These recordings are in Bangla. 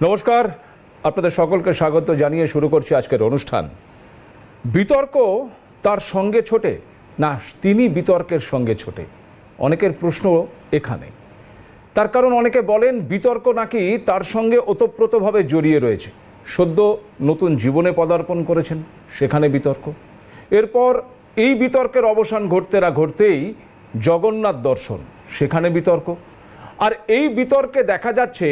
নমস্কার, আপনাদের সকলকে স্বাগত জানিয়ে শুরু করছি আজকের অনুষ্ঠান। বিতর্ক তার সঙ্গে ছোটে না তিনি বিতর্কের সঙ্গে ছোটে, অনেকের প্রশ্ন এখানে। তার কারণ অনেকে বলেন বিতর্ক নাকি তার সঙ্গে ওতপ্রোতভাবে জড়িয়ে রয়েছে। সদ্য নতুন জীবনে পদার্পণ করেছেন, সেখানে বিতর্ক। এরপর এই বিতর্কের অবসান ঘটতে না ঘটতেই জগন্নাথ দর্শন, সেখানে বিতর্ক। আর এই বিতর্কে দেখা যাচ্ছে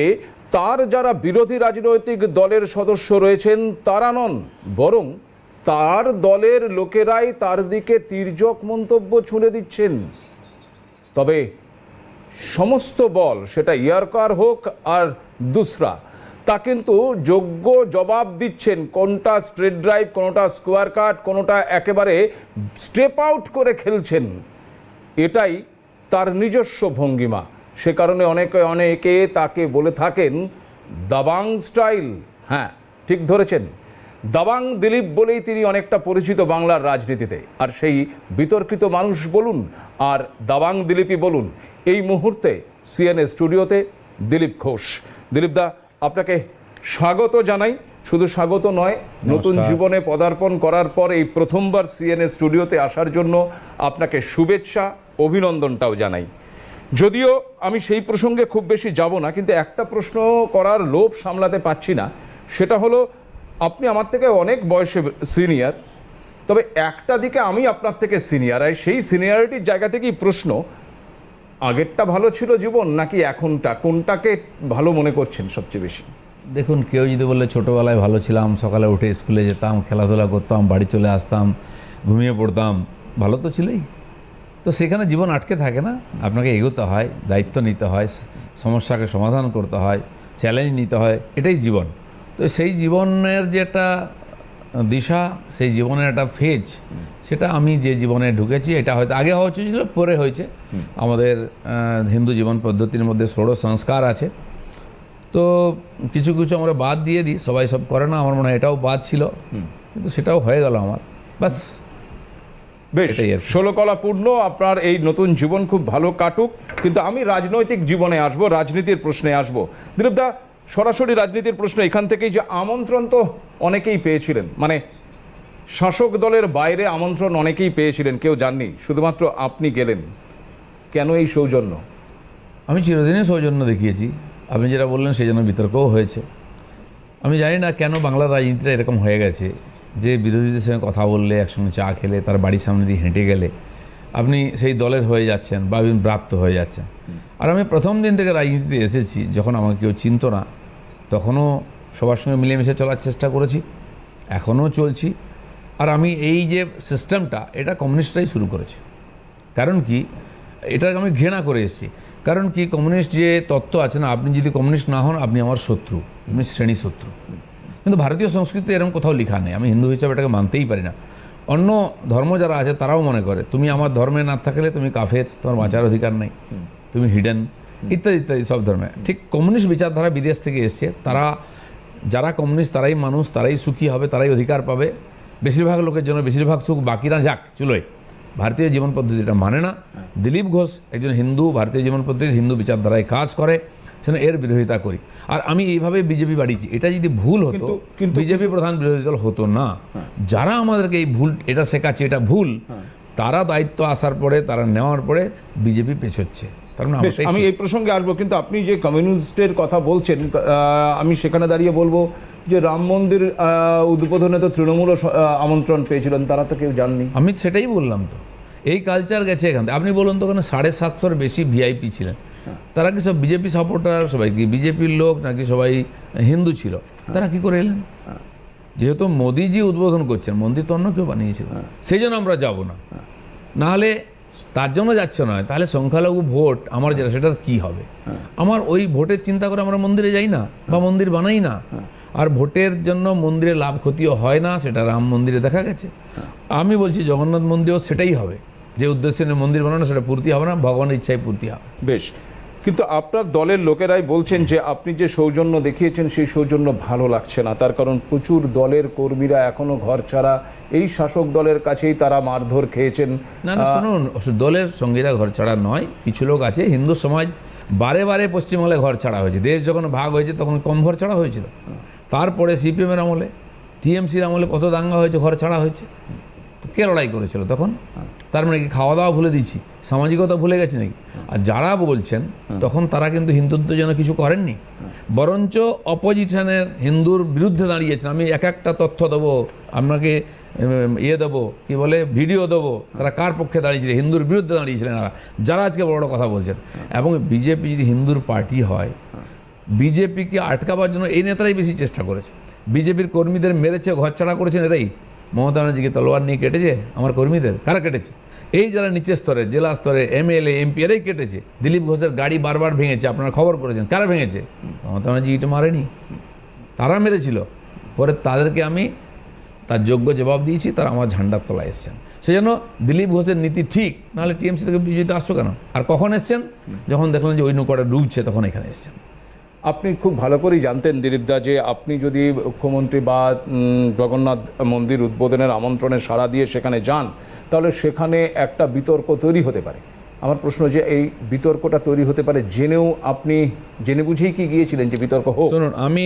তার যারা বিরোধী রাজনৈতিক দলের সদস্য রয়েছেন তারা নন, বরং তার দলের লোকেরাই তার দিকে তির্যক মন্তব্য ছুঁড়ে দিচ্ছেন। তবে সমস্ত বল, সেটা ইয়ারকার হোক আর দুসরা, তা কিন্তু যোগ্য জবাব দিচ্ছেন। কোনটা স্ট্রেট ড্রাইভ, কোনোটা স্কোয়ার কাট, কোনোটা একেবারে স্টেপ আউট করে খেলছেন, এটাই তার নিজস্ব ভঙ্গিমা। সে কারণে অনেকে তাকে বলে থাকেন দাবাং স্টাইল। হ্যাঁ, ঠিক ধরেছেন, দাবাং দিলীপ বলেই তিনি অনেকটা পরিচিত বাংলার রাজনীতিতে। আর সেই বিতর্কিত মানুষ বলুন আর দাবাং দিলীপই বলুন, এই মুহূর্তে সিএনএ স্টুডিওতে দিলীপ ঘোষ। দিলীপদা, আপনাকে স্বাগত জানাই। শুধু স্বাগত নয়, নতুন জীবনে পদার্পণ করার পর এই প্রথমবার সিএনএ স্টুডিওতে আসার জন্য আপনাকে শুভেচ্ছা, অভিনন্দনটাও জানাই। যদিও আমি সেই প্রসঙ্গে খুব বেশি যাব না, কিন্তু একটা প্রশ্ন করার লোভ সামলাতে পাচ্ছি না। সেটা হলো, আপনি আমার থেকে অনেক বয়সে সিনিয়র, তবে একটা দিকে আমি আপনার থেকে সিনিয়র। আর সেই সিনিয়রিটির জায়গা থেকেই প্রশ্ন, আগেরটা ভালো ছিল জীবন নাকি এখনটা, কোনটাকে ভালো মনে করছেন সবচেয়ে বেশি? দেখুন, কেউ যদি বলে ছোটোবেলায় ভালো ছিলাম, সকালে উঠে স্কুলে যেতাম, খেলাধুলা করতাম, বাড়ি চলে আসতাম, ঘুমিয়ে পড়তাম, ভালো তো ছিলই। তো সেখানে জীবন আটকে থাকে না, আপনাকে এগোতে হয়, দায়িত্ব নিতে হয়, সমস্যাকে সমাধান করতে হয়, চ্যালেঞ্জ নিতে হয়, এটাই জীবন। তো সেই জীবনের যে একটা দিশা, সেই জীবনের একটা ফেজ, সেটা আমি যে জীবনে ঢুকেছি, এটা হয়তো আগে হওয়া উচিত ছিল, পরে হয়েছে। আমাদের হিন্দু জীবন পদ্ধতির মধ্যে ষোড়শ সংস্কার আছে, তো কিছু কিছু আমরা বাদ দিয়ে দিই, সবাই সব করে না, আমার মনে হয় এটাও বাদ ছিল, কিন্তু সেটাও হয়ে গেল আমার, বাস। বেশ, 16 কলা পূর্ণ, আপনার এই নতুন জীবন খুব ভালো কাটুক। কিন্তু আমি রাজনৈতিক জীবনে আসব, রাজনীতির প্রশ্নে আসব। দিলীপদা, সরাসরি রাজনীতির প্রশ্ন এখান থেকেই, যে আমন্ত্রণ তো অনেকেই পেয়েছিলেন, মানে শাসক দলের বাইরে আমন্ত্রণ অনেকেই পেয়েছিলেন, কেউ যাননি, শুধুমাত্র আপনি গেলেন। কেন এই সৌজন্য? আমি চিরদিনই সৌজন্য দেখিয়েছি। আপনি যেটা বললেন সেই জন্য বিতর্কও হয়েছে। আমি জানি না কেন বাংলার রাজনীতিটা এরকম হয়ে গেছে যে বিরোধীদের সঙ্গে কথা বললে, একসঙ্গে চা খেলে, তার বাড়ির সামনে দিয়ে হেঁটে গেলে আপনি সেই দলের হয়ে যাচ্ছেন বা আপনি ব্রাত্য হয়ে যাচ্ছেন। আর আমি প্রথম দিন থেকে রাজনীতিতে এসেছি, যখন আমাকে কেউ চিনত না, তখনও সবার সঙ্গে মিলেমিশে চলার চেষ্টা করেছি, এখনও চলছি। আর আমি এই যে সিস্টেমটা, এটা কমিউনিস্টরাই শুরু করেছে। কারণ কি, এটাকে আমি ঘৃণা করে এসেছি। কারণ কি, কমিউনিস্ট যে তত্ত্ব আছে না, আপনি যদি কমিউনিস্ট না হন আপনি আমার শত্রু, আপনি শ্রেণী শত্রু। কিন্তু ভারতীয় সংস্কৃতি এরকম কোথাও লেখা নেই। আমি হিন্দু হিসাবে এটাকে মানতেই পারি না। অন্য ধর্ম যারা আছে তারাও মনে করে তুমি আমার ধর্মে না থাকলে তুমি কাফের, তোমার বাঁচার অধিকার নেই, তুমি হিডেন, ইত্যাদি ইত্যাদি সব ধর্মে। ঠিক কমিউনিস্ট বিচারধারা বিদেশ থেকে এসছে। তারা যারা কমিউনিস্ট তারাই মানুষ, তারাই সুখী হবে, তারাই অধিকার পাবে, বেশিরভাগ লোকের জন্য বেশিরভাগ সুখ, বাকিরা যাক চুলোয়। ভারতীয় জীবন পদ্ধতিটা মানে না। দিলীপ ঘোষ একজন হিন্দু, ভারতীয় জীবন পদ্ধতি হিন্দু বিচারধারায় কাজ করে, সেজন্য এর বিরোধিতা করি। আর আমি এইভাবে বিজেপি বাড়িয়েছি। এটা যদি ভুল হতো, বিজেপি প্রধান বিরোধী দল হতো না। যারা আমাদেরকে এই ভুল এটা শেখাচ্ছে, এটা ভুল, তারা দায়িত্ব আসার পরে, তারা নেওয়ার পরে বিজেপি পেছোচ্ছে। আমি এই প্রসঙ্গে আসবো, কিন্তু আপনি যে কমিউনিস্টের কথা বলছেন, আমি সেখানে দাঁড়িয়ে বলবো যে রাম মন্দির উদ্বোধনে তো তৃণমূলও আমন্ত্রণ পেয়েছিলেন, তারা তো কেউ যাননি। আমি সেটাই বললাম, তো এই কালচার গেছে এখান থেকে। আপনি বলুন তো, ওখানে 750-র বেশি ভিআইপি ছিলেন, তারা কি সব বিজেপি সাপোর্টার, সবাই কি বিজেপির লোক নাকি সবাই হিন্দু ছিল? তারা কি করে এলেন? যেহেতু মোদিজি উদ্বোধন করছেন, মন্দির তো অন্য কেউ বানিয়েছিল, সেই জন্য আমরা যাব না। নাহলে তার জন্য যাচ্ছে নয়, তাহলে সংখ্যালঘু ভোট আমার যেটা, সেটার কি হবে? আমার ওই ভোটের চিন্তা করে আমরা মন্দিরে যাই না বা মন্দির বানাই না। আর ভোটের জন্য মন্দিরে লাভ ক্ষতিও হয় না, সেটা রাম মন্দিরে দেখা গেছে। আমি বলছি জগন্নাথ মন্দিরও সেটাই হবে, যে উদ্দেশ্যে মন্দির বানানো সেটা পূর্তি হবে না, ভগবানের ইচ্ছায় পূর্তি হবে। বেশ, কিন্তু আপনার দলের লোকেরাই বলছেন যে আপনি যে সৌজন্য দেখিয়েছেন সেই সৌজন্য ভালো লাগছে না। তার কারণ প্রচুর দলের কর্মীরা এখনো ঘর ছাড়া, এই শাসক দলের কাছেই তারা মারধর খেয়েছেন। না না, শুনুন, দলের সঙ্গীরা ঘর ছাড়া নয়, কিছু লোক আছে, হিন্দু সমাজ বারে বারে পশ্চিমবাংলায় ঘর ছাড়া হয়েছে। দেশ যখন ভাগ হয়েছে তখন কম ঘর ছাড়া হয়েছিল, তারপরে সিপিএমের আমলে, টিএমসির আমলে কত দাঙ্গা হয়েছে, ঘর ছাড়া হয়েছে। তো কে লড়াই করেছিল তখন? তার মানে কি খাওয়া দাওয়া ভুলে দিচ্ছি, সামাজিকতা ভুলে গেছে নাকি? আর যারা বলছেন তখন তারা কিন্তু হিন্দুত্বের জন্য কিছু করেননি, বরঞ্চ অপোজিশনের হিন্দুর বিরুদ্ধে দাঁড়িয়েছেন। আমি এক একটা তথ্য দেবো আপনাকে, দেবো কি বলে, ভিডিও দেবো, তারা কার পক্ষে দাঁড়িয়েছিলেন, হিন্দুর বিরুদ্ধে দাঁড়িয়েছিলেন যারা আজকে বড় বড় কথা বলছেন। এবং বিজেপি যদি হিন্দুর পার্টি হয়, বিজেপিকে আটকাবার জন্য এই নেতারাই বেশি চেষ্টা করেছে। বিজেপির কর্মীদের মেরেছে, ঘরছাড়া করেছেন এরাই। মমতা ব্যানার্জিকে তলোয়ার নিয়ে কেটেছে আমার কর্মীদের, কারা কেটেছে? এই যারা নিচের স্তরে, জেলা স্তরে, এমএলএ এমপি এরাই কেটেছে। দিলীপ ঘোষের গাড়ি বারবার ভেঙেছে, আপনারা খবর করেছেন, কারা ভেঙেছে? মমতা ব্যানার্জি ইট মারেনি, তারা মেরেছিল। পরে তাদেরকে আমি তার যোগ্য জবাব দিয়েছি, তারা আমার ঝান্ডার তলায় এসছেন। সেজন্য দিলীপ ঘোষের নীতি ঠিক, নাহলে টিএমসি থেকে বিজেপিতে আসছো কেন? আর কখন এসছেন? যখন দেখলেন যে ওই নৌকাটা ডুবছে, তখন এখানে এসছেন। আপনি খুব ভালো করেই জানতেন দিলীপদা যে আপনি যদি মুখ্যমন্ত্রী বা জগন্নাথ মন্দির উদ্বোধনের আমন্ত্রণে সাড়া দিয়ে সেখানে যান, তাহলে সেখানে একটা বিতর্ক তৈরি হতে পারে। আমার প্রশ্ন যে এই বিতর্কটা তৈরি হতে পারে জেনেও আপনি জেনে বুঝেই কি গিয়েছিলেন যে বিতর্ক হোক? শুনুন, আমি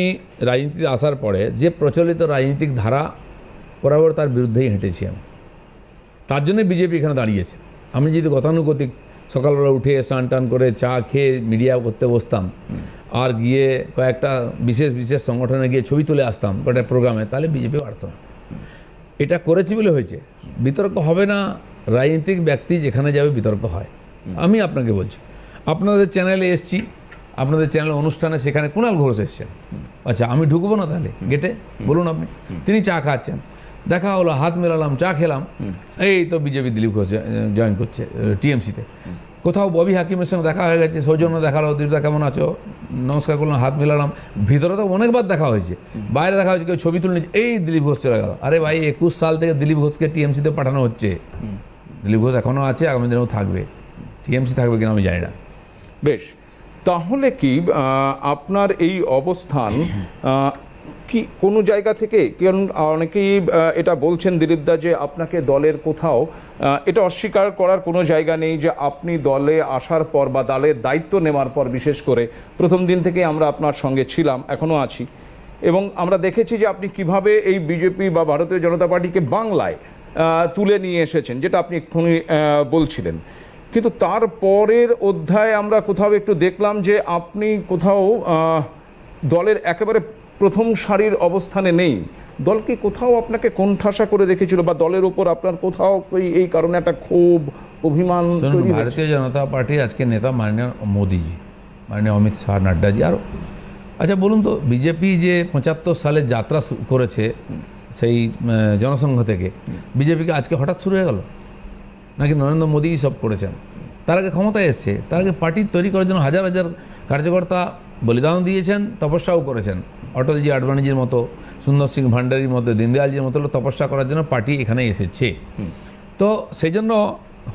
রাজনীতিতে আসার পরে যে প্রচলিত রাজনৈতিক ধারা বরাবর তার বিরুদ্ধেই হেঁটেছি আমি, তার জন্য বিজেপি এখানে দাঁড়িয়েছে। আমি যদি গতানুগতিক সকালবেলা উঠে স্নান টান করে চা খেয়ে মিডিয়া করতে বসতাম, আর গিয়ে কয়েকটা বিশেষ বিশেষ সংগঠনে গিয়ে ছবি তুলে আসতাম কয়েকটা প্রোগ্রামে, তাহলে বিজেপি বাড়ত না। এটা করেছি বলে হয়েছে। বিতর্ক হবে না, রাজনৈতিক ব্যক্তি যেখানে যাবে বিতর্ক হয়। আমি আপনাকে বলছি, আপনাদের চ্যানেলে এসছি, আপনাদের চ্যানেলের অনুষ্ঠানে, সেখানে কুণাল ঘোষ এসছেন। আচ্ছা, আমি ঢুকবো না তাহলে গেটে? বলুন আপনি। তিনি চা খাচ্ছেন, দেখা হলো, হাত মেলালাম, চা খেলাম, এই তো বিজেপি দিলীপ ঘোষ জয়েন করছে টিএমসিতে। কোথাও ববি হাকিমের সঙ্গে দেখা হয়ে গেছে, সৌজন্য দেখালো, দিলীপদা কেমন আছো, নমস্কার করলাম, হাত মেলালাম। ভিতরে তো অনেকবার দেখা হয়েছে, বাইরে দেখা হয়েছে, কেউ ছবি তুলে নিচ্ছে, এই দিলীপ ঘোষ চলে গেল। আরে ভাই, 21 সাল থেকে দিলীপ ঘোষকে টিএমসিতে পাঠানো হচ্ছে। দিলীপ ঘোষ এখনও আছে, আগামী দিনেও থাকবে। টিএমসি থাকবে কিনা আমি জানি না। বেশ, তাহলে কি আপনার এই অবস্থান কি কোনো জায়গা থেকে, কারণ অনেকেই এটা বলছেন দিলীপদা যে আপনাকে দলের কোথাও, এটা অস্বীকার করার কোনো জায়গা নেই যে আপনি দলে আসার পর বা দলের দায়িত্ব নেওয়ার পর, বিশেষ করে প্রথম দিন থেকে আমরা আপনার সঙ্গে ছিলাম, এখনও আছি, এবং আমরা দেখেছি যে আপনি কিভাবে এই বিজেপি বা ভারতীয় জনতা পার্টিকে বাংলায় তুলে নিয়ে এসেছেন, যেটা আপনি এক্ষুনি বলছিলেন। কিন্তু তার পরের অধ্যায়ে আমরা কোথাও একটু দেখলাম যে আপনি কোথাও দলের একেবারে প্রথম সারির অবস্থানে নেই। দলকে কোথাও আপনাকে কোণঠাসা করে রেখেছিল, বা দলের উপর আপনার কোথাও এই কারণে একটা ক্ষোভ, অভিমান তৈরি হয়েছে? ভারতীয় জনতা পার্টি আজকে নেতা মাননীয় মোদিজি, মাননীয় অমিত শাহ, নাড্ডাজি আরও। আচ্ছা বলুন তো, বিজেপি যে 75 সালে যাত্রা করেছে সেই জনসংঘ থেকে, বিজেপিকে আজকে হঠাৎ শুরু হয়ে গেল নাকি নরেন্দ্র মোদী সব করেছেন? তার আগে ক্ষমতায় এসছে, তার আগে পার্টি তৈরি করার জন্য হাজার হাজার কার্যকর্তা বলিদান দিয়েছেন, তপস্যাও করেছেন। অটলজি, আডবাণীজির মতো, সুন্দর সিং ভান্ডারির মতো, দীনদয়ালজির মতো তপস্যা করার জন্য পার্টি এখানে এসেছে। তো সেই জন্য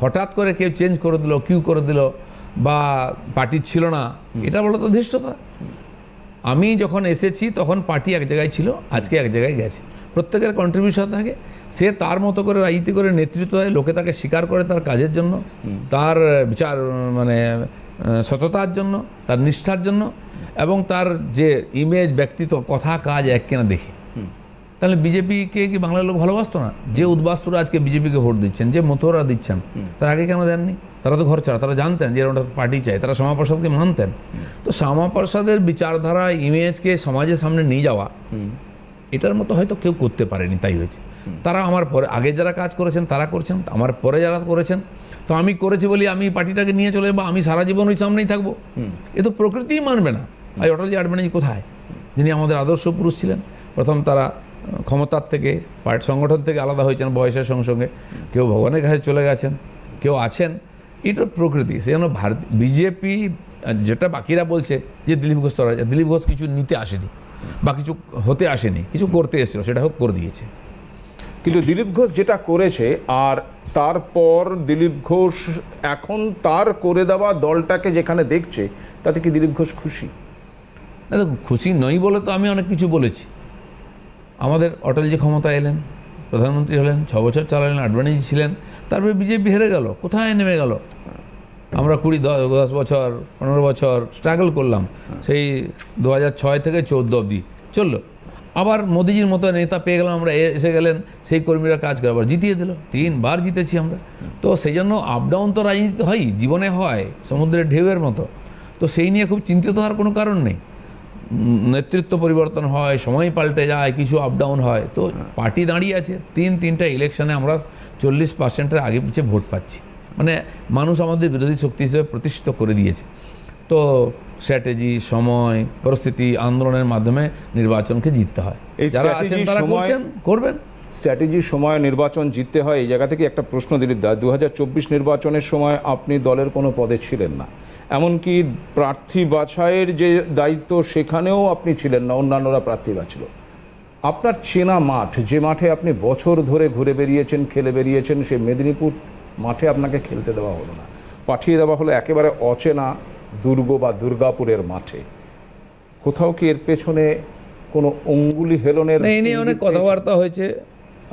হঠাৎ করে কেউ চেঞ্জ করে দিল, কিউ করে দিল, বা পার্টি ছিল না, এটা বলো তো ধৃষ্টতা। আমি যখন এসেছি তখন পার্টি এক জায়গায় ছিল, আজকে এক জায়গায় গেছে। প্রত্যেকের কন্ট্রিবিউশন থাকে, সে তার মতো করে রাজনীতি করে নেতৃত্ব হয়, লোকে তাকে স্বীকার করে তার কাজের জন্য, তার বিচার মানে সততার জন্য, তার নিষ্ঠার জন্য, এবং তার যে ইমেজ, ব্যক্তিত্ব, কথা কাজ এক কিনা দেখে। তাহলে বিজেপিকে কি বাংলার লোক ভালোবাসতো না? যে উদ্বাস্তুরা আজকে বিজেপিকে ভোট দিচ্ছেন, যে মতোরা দিচ্ছেন, তার আগে কেন দেননি? তারা তো ঘর ছাড়া, তারা জানতেন যে এরকম পার্টি চাই, তারা শ্যামাপ্রসাদকে মানতেন। তো শ্যামাপ্রসাদের বিচারধারা, ইমেজকে সমাজের সামনে নিয়ে যাওয়া, এটার মতো হয়তো কেউ করতে পারেনি, তাই হয়েছে। তারা আমার পরে, আগে যারা কাজ করেছেন তারা করছেন, আমার পরে যারা করেছেন, তো আমি করেছি বলি আমি পার্টিটাকে নিয়ে চলে, বা আমি সারা জীবন ওই সামনেই থাকবো, এ তো প্রকৃতিই মানবে না। আর অটলজি, আডবাণীজি কোথায়, যিনি আমাদের আদর্শ পুরুষ ছিলেন? প্রথম তারা ক্ষমতার থেকে, পার্টি সংগঠন থেকে আলাদা হয়েছেন বয়সের সঙ্গে সঙ্গে, কেউ ভগবানের কাছে চলে গেছেন, কেউ আছেন, এটা প্রকৃতি। সেই জন্য বিজেপি যেটা বাকিরা বলছে যে দিলীপ ঘোষ চলে, দিলীপ ঘোষ কিছু নিতে আসেনি বা কিছু হতে আসেনি, কিছু করতে এসেছিল, সেটা হোক করে দিয়েছে। কিন্তু দিলীপ ঘোষ যেটা করেছে, আর তারপর দিলীপ ঘোষ এখন তার করে দেওয়া দলটাকে যেখানে দেখছে, তাতে কি দিলীপ ঘোষ খুশি? না, খুশি নই বলে তো আমি অনেক কিছু বলেছি। আমাদের অটলজি ক্ষমতা এলেন, প্রধানমন্ত্রী হলেন, 6 বছর চালালেন, আডবাণীজি ছিলেন, তারপরে বিজেপি হেরে গেল, কোথায় নেমে গেল? আমরা আমরা 10 বছর 15 বছর স্ট্রাগল করলাম, সেই 2006 থেকে 14 অবধি চললো। আবার মোদিজির মতো নেতা পেয়ে গেলাম আমরা, এসে গেলেন, সেই কর্মীরা কাজ করে আবার জিতিয়ে দিল, 3 বার জিতেছি আমরা। তো সেই জন্য আপ ডাউন তো রাজনীতি হয়, জীবনে হয় সমুদ্রের ঢেউয়ের মতো। তো সেই নিয়ে খুব চিন্তিত হওয়ার কোনো কারণ নেই। নেতৃত্ব পরিবর্তন হয়, সময় পাল্টে যায়, কিছু আপ ডাউন হয়। তো পার্টি দাঁড়িয়ে আছে, তিনটা ইলেকশনে আমরা 40%-এর আগে পিছিয়ে ভোট পাচ্ছি, মানে মানুষ আমাদের বিরোধী শক্তি হিসেবে প্রতিষ্ঠিত করে দিয়েছে। তো স্ট্র্যাটেজি, সময়, পরিস্থিতি, আন্দোলনের মাধ্যমে নির্বাচনকে জিততে হয়। যারা আছেন তারা করবেন। স্ট্র্যাটেজির সময় নির্বাচন জিততে হয়। এই জায়গা থেকে একটা প্রশ্ন, দিলীপ দা, 2024 নির্বাচনের সময় আপনি দলের কোনো পদে ছিলেন না, এমনকি প্রার্থী বাছাইয়ের যে দায়িত্ব সেখানেও আপনি ছিলেন না, অন্যান্যরা প্রার্থী বাছল। আপনার চেনা মাঠ, যে মাঠে আপনি বছর ধরে ঘুরে বেরিয়েছেন, খেলে বেরিয়েছেন, সেই মেদিনীপুর মাঠে আপনাকে খেলতে দেওয়া হলো না, পাঠিয়ে দেওয়া হলো একেবারে অচেনা দুর্গ বা দুর্গাপুরের মাঠে। কোথাও কি এর পেছনে কোনো অঙ্গুলি হেলনের? এই নিয়ে অনেক কথাবার্তা হয়েছে,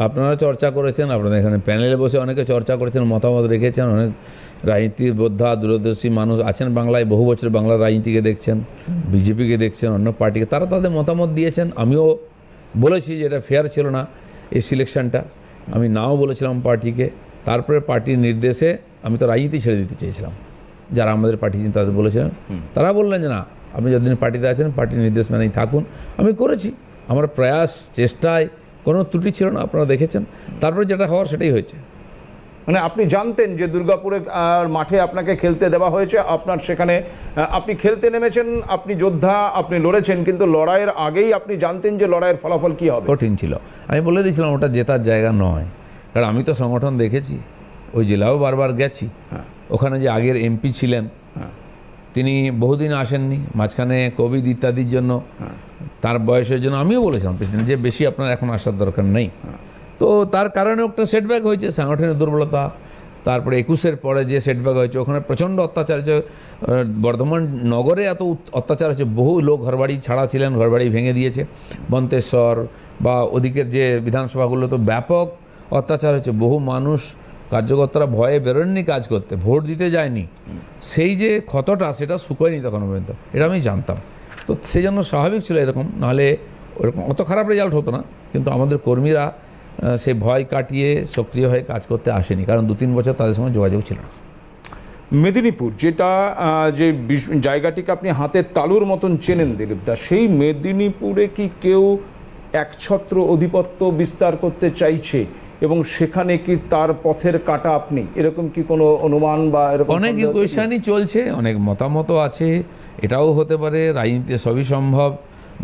আপনারা চর্চা করেছেন, আপনাদের এখানে প্যানেলে বসে অনেকে চর্চা করেছেন, মতামত রেখেছেন। অনেক রাজনীতির বোদ্ধা দূরদর্শী মানুষ আছেন বাংলায়, বহু বছর বাংলার রাজনীতিকে দেখছেন, বিজেপিকে দেখছেন, অন্য পার্টিকে, তারা তাদের মতামত দিয়েছেন। আমিও বলেছি যে এটা ফেয়ার ছিল না এই সিলেকশনটা, আমি নাও বলেছিলাম পার্টিকে। তারপরে পার্টির নির্দেশে আমি তো রাজনীতি ছেড়ে দিতে চেয়েছিলাম, যারা আমাদের পার্টি ছিলেন তাদের বলেছিলেন, তারা বললেন যে না, আপনি যতদিন পার্টিতে আছেন পার্টির নির্দেশ মেনেই থাকুন। আমি করেছি, আমার প্রয়াস, চেষ্টায় কোনো ত্রুটি ছিল না, আপনারা দেখেছেন। তারপরে যেটা হওয়ার সেটাই হয়েছে। মানে আপনি জানতেন যে দুর্গাপুরে মাঠে আপনাকে খেলতে দেওয়া হয়েছে, আপনার সেখানে আপনি খেলতে নেমেছেন, আপনি যোদ্ধা, আপনি লড়েছেন, কিন্তু লড়াইয়ের আগেই আপনি জানতেন যে লড়াইয়ের ফলাফল কী হবে। কঠিন ছিল, আমি বলে দিয়েছিলাম ওটা জেতার জায়গা নয়, কারণ আমি তো সংগঠন দেখেছি, ওই জেলাও বারবার গেছি। ওখানে যে আগের এমপি ছিলেন তিনি বহুদিন আসেননি, মাঝখানে কোভিড ইত্যাদির জন্য, তার বয়সের জন্য আমিও বলেছিলাম প্রেসিডেন্ট যে বেশি আপনার এখন আসার দরকার নেই। তো তার কারণে একটা সেটব্যাক হয়েছে, সাংগঠনিক দুর্বলতা। তারপরে 21-এর পরে যে সেটব্যাক হয়েছে, ওখানে প্রচণ্ড অত্যাচার, যে বর্ধমান নগরে এত অত্যাচার হয়েছে, বহু লোক ঘরবাড়ি ছাড়া ছিলেন, ঘরবাড়ি ভেঙে দিয়েছে। বন্তেশ্বর বা ওদিকের যে বিধানসভাগুলো তো ব্যাপক অত্যাচার হয়েছে, বহু মানুষ, কার্যকর্তারা ভয়ে বেরোননি কাজ করতে, ভোট দিতে যায়নি। সেই যে ক্ষতটা সেটা শুকোয়নি তখন পর্যন্ত, এটা আমি জানতাম। তো সেই জন্য স্বাভাবিক ছিল এরকম, নাহলে ওরকম অত খারাপ রেজাল্ট হতো না। কিন্তু আমাদের কর্মীরা সেই ভয় কাটিয়ে সক্রিয় হয়ে কাজ করতে আসেনি, কারণ 2-3 বছর তাদের সঙ্গে যোগাযোগ ছিল না। মেদিনীপুর, যেটা যে জায়গাটিকে আপনি হাতের তালুর মতন চেনেন দিলীপ দা, সেই মেদিনীপুরে কি কেউ একছত্র আধিপত্য বিস্তার করতে চাইছে এবং সেখানে কি তার পথের কাটা আপনি, এরকম কি কোনো অনুমান বা এরকম? অনেক ইকুয়েশনই চলছে, অনেক মতামতও আছে, এটাও হতে পারে। রাজনীতিতে সবই সম্ভব,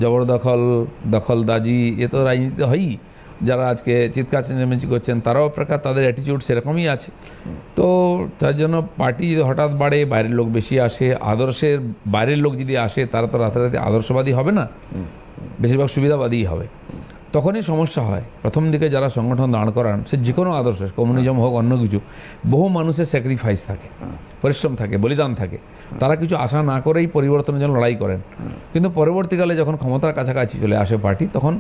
জবরদখল, দখলদাজি, এ তো রাজনীতিতে হয়ই। যারা আজকে চিৎকার চেঁচামেচি করছেন তারাও প্রকার তাদের অ্যাটিটিউড সেরকমই আছে। তো তার জন্য পার্টি যদি হঠাৎ বাড়ে, বাইরের লোক বেশি আসে, আদর্শের বাইরের লোক যদি আসে, তারা তো রাতারাতি আদর্শবাদী হবে না, বেশিরভাগ সুবিধাবাদীই হবে। তখনই সমস্যা হয়। প্রথম দিকে যারা সংগঠন দাঁড় করান, সে যে কোনো আদর্শ, কমিউনিজম হোক অন্য কিছু, বহু মানুষের স্যাক্রিফাইস থাকে, পরিশ্রম থাকে, বলিদান থাকে। তারা কিছু আশা না করেই পরিবর্তনের জন্য লড়াই করেন। কিন্তু পরবর্তীকালে যখন ক্ষমতার কাছাকাছি চলে আসে পার্টি, তখন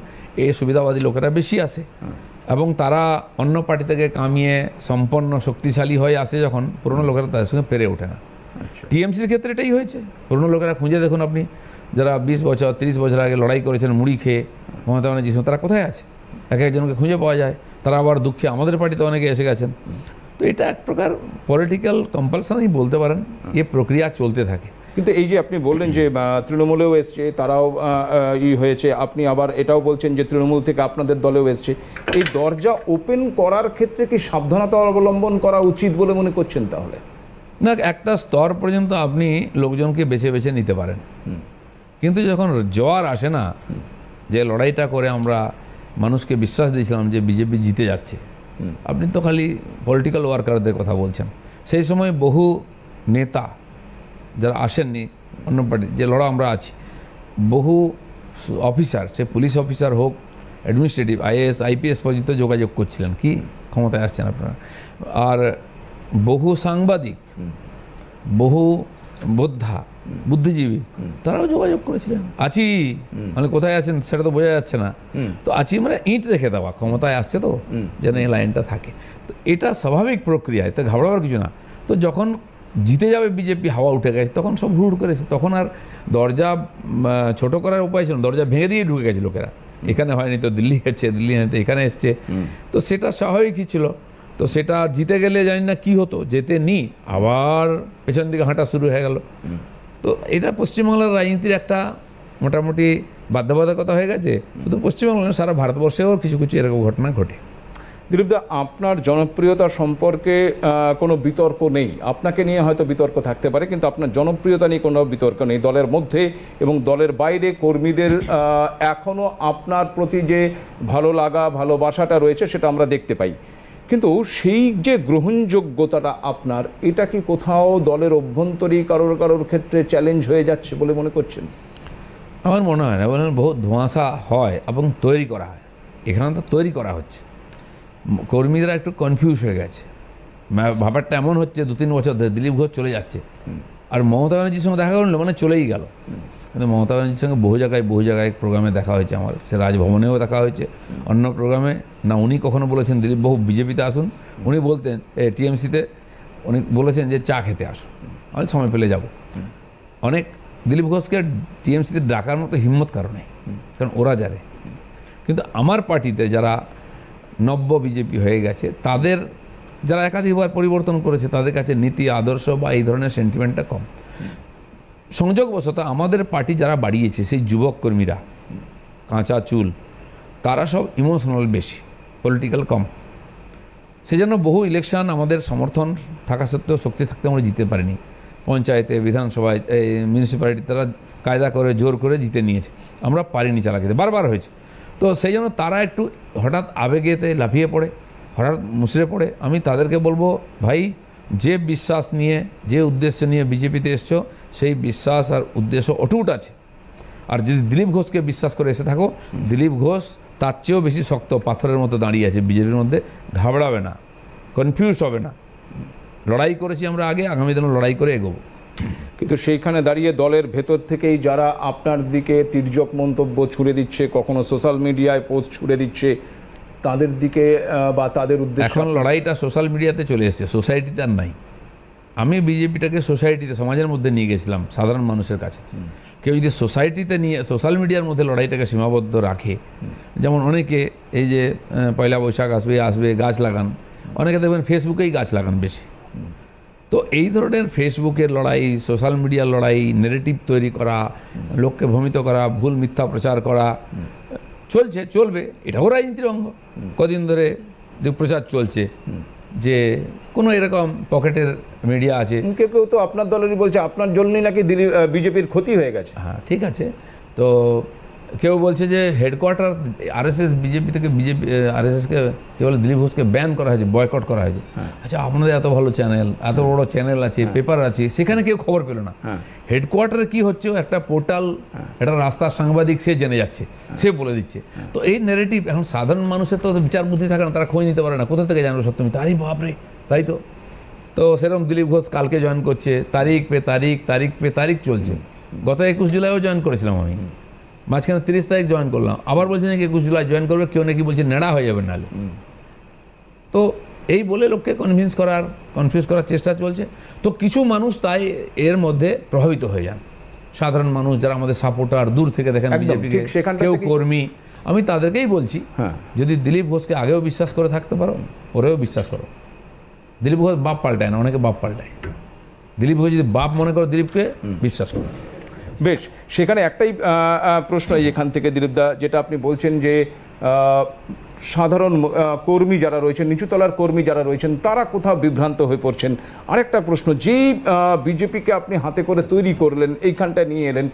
এই সুবিধাবাদী লোকেরা বেশি আসে এবং তারা অন্য পার্টি থেকে কামিয়ে সম্পন্ন শক্তিশালী হয়ে আসে, যখন পুরনো লোকেরা তাদের সঙ্গে পেরে ওঠে না। টিএমসির ক্ষেত্রে এটাই হয়েছে। পুরনো লোকেরা খুঁজে দেখুন আপনি, যারা 20 বছর 30 বছর আগে লড়াই করেছেন মুড়ি খেয়ে মমতা ব্যানার্জির সঙ্গে, তারা কোথায় আছে? একজনকে খুঁজে পাওয়া যায়। তারা আবার দুঃখে আমাদের পার্টিতে অনেকে এসে গেছেন। তো এটা এক প্রকার পলিটিক্যাল কম্পালশনই বলতে পারেন, এ প্রক্রিয়া চলতে থাকে। কিন্তু এই যে আপনি বললেন যে তৃণমূলেও এসছে, তারাও হয়েছে, আপনি আবার এটাও বলছেন যে তৃণমূল থেকে আপনাদের দলেও এসছে, এই দরজা ওপেন করার ক্ষেত্রে কি সাবধানতা অবলম্বন করা উচিত বলে মনে করছেন? তাহলে না, একটা স্তর পর্যন্ত আপনি লোকজনকে বেছে বেছে নিতে পারেন, কিন্তু যখন জোয়ার আসে না, যে লড়াইটা করে আমরা মানুষকে বিশ্বাস দিয়েছিলাম যে বিজেপি জিতে যাচ্ছে, আপনি তো খালি পলিটিক্যাল ওয়ার্কারদের কথা বলছেন। সেই সময় বহু নেতা যারা আসেননি অন্য পার্টি, যে লড়া আমরা আছি, বহু অফিসার, সে পুলিশ অফিসার হোক, অ্যাডমিনিস্ট্রেটিভ, IAS IPS পর্যন্ত যোগাযোগ করছিলেন কি ক্ষমতায় আসছেন আপনারা। আর বহু সাংবাদিক, বহু বোদ্ধা, বুদ্ধিজীবী, তারাও যোগাযোগ করেছিলেন আছি, মানে কোথায় আছেন সেটা তো বোঝা যাচ্ছে না। তো আছি মানে ইঁট রেখে দেওয়া, ক্ষমতায় আসছে তো যেন এই লাইনটা থাকে। তো এটা স্বাভাবিক প্রক্রিয়া, এতে ঘাবড়াবার কিছু না। তো যখন জিতে যাবে বিজেপি, হাওয়া উঠে গেছে, তখন সব হুড় করেছে। তখন আর দরজা ছোট করার উপায় ছিল না, দরজা ভেঙে দিয়ে ঢুকে গেছে লোকেরা। এখানে হয়নি তো দিল্লি গেছে, দিল্লি হয়নি তো এখানে এসছে। তো সেটা স্বাভাবিকই ছিল। তো সেটা জিতে গেলে জানি না কি হতো, যেতে নি আবার পেছন দিকে হাঁটা শুরু হয়ে গেল। তো এটা পশ্চিমবাংলার রাজনীতির একটা মোটামুটি বাধ্যবাধকতা হয়ে গেছে। শুধু পশ্চিমবাংলা নয়, সারা ভারতবর্ষেও কিছু কিছু এরকম ঘটনা ঘটে। দিলীপদা, আপনার জনপ্রিয়তা সম্পর্কে কোনো বিতর্ক নেই। আপনাকে নিয়ে হয়তো বিতর্ক থাকতে পারে, কিন্তু আপনার জনপ্রিয়তা নিয়ে কোনো বিতর্ক নেই। দলের মধ্যে এবং দলের বাইরে কর্মীদের এখনও আপনার প্রতি যে ভালো লাগা, ভালোবাসাটা রয়েছে সেটা আমরা দেখতে পাই। কিন্তু সেই যে গ্রহণযোগ্যতাটা আপনার, এটা কি কোথাও দলের অভ্যন্তরীণ কারোর ক্ষেত্রে চ্যালেঞ্জ হয়ে যাচ্ছে বলে মনে করছেন? আমার মনে হয় না, বলেন বহুত ধোঁয়াশা হয় এবং তৈরি করা হয়। এখানে তো তৈরি করা হচ্ছে। কর্মীরা একটু কনফিউজ হয়ে গেছে। ব্যাপারটা এমন হচ্ছে 2-3 বছর ধরে দিলীপ ঘোষ চলে যাচ্ছে, আর মমতা ব্যানার্জির সঙ্গে দেখা করলো মানে চলেই গেল। কিন্তু মমতা ব্যানার্জির সঙ্গে বহু জায়গায় প্রোগ্রামে দেখা হয়েছে আমার, সে রাজভবনেও দেখা হয়েছে, অন্য প্রোগ্রামে না। উনি কখনো বলেছেন দিলীপ বাবু বিজেপিতে আসুন, উনি বলতেন টিএমসিতে উনি বলেছেন যে চা খেতে আসুন, আমি সময় পেলে যাব। অনেক দিলীপ ঘোষকে টিএমসিতে ডাকার মতো হিম্মত কারণে, কারণ ওরা জানে। কিন্তু আমার পার্টিতে যারা নব্য বিজেপি হয়ে গেছে, তাদের যারা একাধিকবার পরিবর্তন করেছে, তাদের কাছে নীতি আদর্শ বা এই ধরনের সেন্টিমেন্টটা কম। সংযোগবশত আমাদের পার্টি যারা বাড়িয়েছে, সেই যুবক কর্মীরা কাঁচা চুল, তারা সব ইমোশনাল বেশি, পলিটিক্যাল কম। সেজন্য বহু ইলেকশন আমাদের সমর্থন থাকা সত্ত্বেও, শক্তি থাকতে আমরা জিতে পারিনি। পঞ্চায়েতে, বিধানসভায়, মিউনিসিপ্যালিটি তারা কায়দা করে জোর করে জিতে নিয়েছে, আমরা পারিনি চালাকিতে, বারবার হয়েছে। তো সেই জন্য তারা একটু হঠাৎ আবেগেতে লাফিয়ে পড়ে, হঠাৎ মুসড়ে পড়ে। আমি তাদেরকে বলবো, ভাই, যে বিশ্বাস নিয়ে, যে উদ্দেশ্য নিয়ে বিজেপিতে এসছো, সেই বিশ্বাস আর উদ্দেশ্য অটুট আছে। আর যদি দিলীপ ঘোষকে বিশ্বাস করে এসে থাকো, দিলীপ ঘোষ তার চেয়েও বেশি শক্ত পাথরের মতো দাঁড়িয়ে আছে বিজেপির মধ্যে, ঘাবড়াবে না, কনফিউজ হবে না। লড়াই করেছি আমরা আগে, আগামী দিনে লড়াই করে এগোবো। কিন্তু সেইখানে দাঁড়িয়ে দলের ভেতর থেকেই যারা আপনার দিকে তির্যক মন্তব্য ছুড়ে দিচ্ছে, কখনো সোশ্যাল মিডিয়ায় পোস্ট ছুড়ে দিচ্ছে, তাদের দিকে বা তাদের উদ্দেশ্যে এখন লড়াইটা সোশ্যাল মিডিয়াতে চলে এসেছে, সোসাইটিতে আর নাই। আমি বিজেপিটাকে সোসাইটিতে, সমাজের মধ্যে নিয়ে গেছিলাম, সাধারণ মানুষের কাছে। কেউ যদি সোসাইটিতে নিয়ে, সোশ্যাল মিডিয়ার মধ্যে লড়াইটাকে সীমাবদ্ধ রাখে, যেমন অনেকে এই যে পয়লা বৈশাখ আসবে গাছ লাগান, অনেকে দেখবেন ফেসবুকেই গাছ লাগান বেশি। তো এই ধরনের ফেসবুকের লড়াই, সোশ্যাল মিডিয়ার লড়াই, নেগেটিভ তৈরি করা, লোককে ভ্রমিত করা, ভুল মিথ্যা প্রচার করা চলবে। এটাও রাজনীতির অঙ্গ। কদিন ধরে যে প্রচার চলছে যে কোনো এরকম পকেটের মিডিয়া আছে, কেউ তো আপনার দলেরই বলছে আপনার জন্যই নাকি বিজেপির ক্ষতি হয়ে গেছে। হ্যাঁ, ঠিক আছে। তো কেউ বলছে যে হেডকোয়ার্টার আরএসএস, বিজেপি থেকে আরএসএসকে কী বলে, দিলীপ ঘোষকে ব্যান করা হয়েছে, বয়কট করা হয়েছে। আচ্ছা, আপনাদের এত ভালো চ্যানেল, এত বড় চ্যানেল আছে, পেপার আছে, সেখানে কেউ খবর পেল না। হেডকোয়ার্টারে কি হচ্ছে, একটা পোর্টাল, একটা রাস্তার সাংবাদিক, সে জেনে যাচ্ছে, সে বলে দিচ্ছে। তো এই নেগেটিভ, এখন সাধারণ মানুষের তো বিচার বুদ্ধি থাকে না, তারা খোঁজ নিতে পারে না, কোথা থেকে জানলো সত্যি। তারই বাপরে, তাই তো। তো সেরকম দিলীপ ঘোষ কালকে জয়েন করছে, তারিখ পে তারিখ চলছে। গত 21 জুলাইও জয়েন করেছিলাম আমি, মাঝখানে 30 তারিখ জয়েন করলাম, আবার বলছে নাকি 21 জুলাই জয়েন করবে, কেউ নাকি বলছে নেড়া হয়ে যাবে নাহলে। তো এই বলে লোককে কনফিউজ করার চেষ্টা চলছে। তো কিছু মানুষ তাই এর মধ্যে প্রভাবিত হয়ে যান, সাধারণ মানুষ যারা আমাদের সাপোর্টার, দূর থেকে দেখেন বিজেপিকে, কেউ কর্মী। আমি তাদেরকেই বলছি, যদি দিলীপ ঘোষকে আগেও বিশ্বাস করে থাকতে পারো, পরেও বিশ্বাস করো। দিলীপ ঘোষ বাপ পাল্টায় না, অনেকে বাপ পাল্টায়। দিলীপ ঘোষ যদি বাপ মনে করো দিলীপকে, বিশ্বাস করো। বেশ, সেখানে একটাই প্রশ্ন এখান থেকে দিলীপদা, যেটা আপনি বলছেন যে সাধারণ কর্মী যারা রয়েছেন, নিচুতলার কর্মী যারা রয়েছেন, তারা কোথাও বিভ্রান্ত হয়ে পড়ছেন। আরেকটা প্রশ্ন, যেই বিজেপিকে আপনি হাতে করে তৈরি করলেন, এইখানটায় নিয়ে এলেন,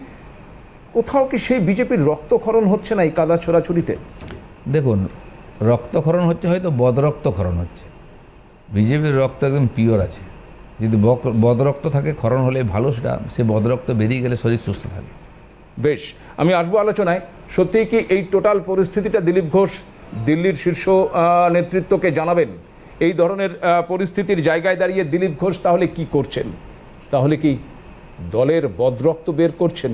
কোথাও কি সেই বিজেপির রক্তক্ষরণ হচ্ছে না এই কাদা ছোড়াছুড়িতে? দেখুন, রক্তক্ষরণ হচ্ছে, হয়তো বদরক্তক্ষরণ হচ্ছে। বিজেপির রক্ত একদম পিওর আছে। যদি বদরক্ত থাকে, ক্ষরণ হলে ভালো, সেটা সে বদরক্ত বেরিয়ে গেলে শরীর সুস্থ থাকে। বেশ, আমি আসবো আলোচনায়। সত্যিই কি এই টোটাল পরিস্থিতিটা দিলীপ ঘোষ দিল্লির শীর্ষ নেতৃত্বকে জানাবেন? এই ধরনের পরিস্থিতির জায়গায় দাঁড়িয়ে দিলীপ ঘোষ তাহলে কি করছেন? তাহলে কি দলের বদরক্ত বের করছেন?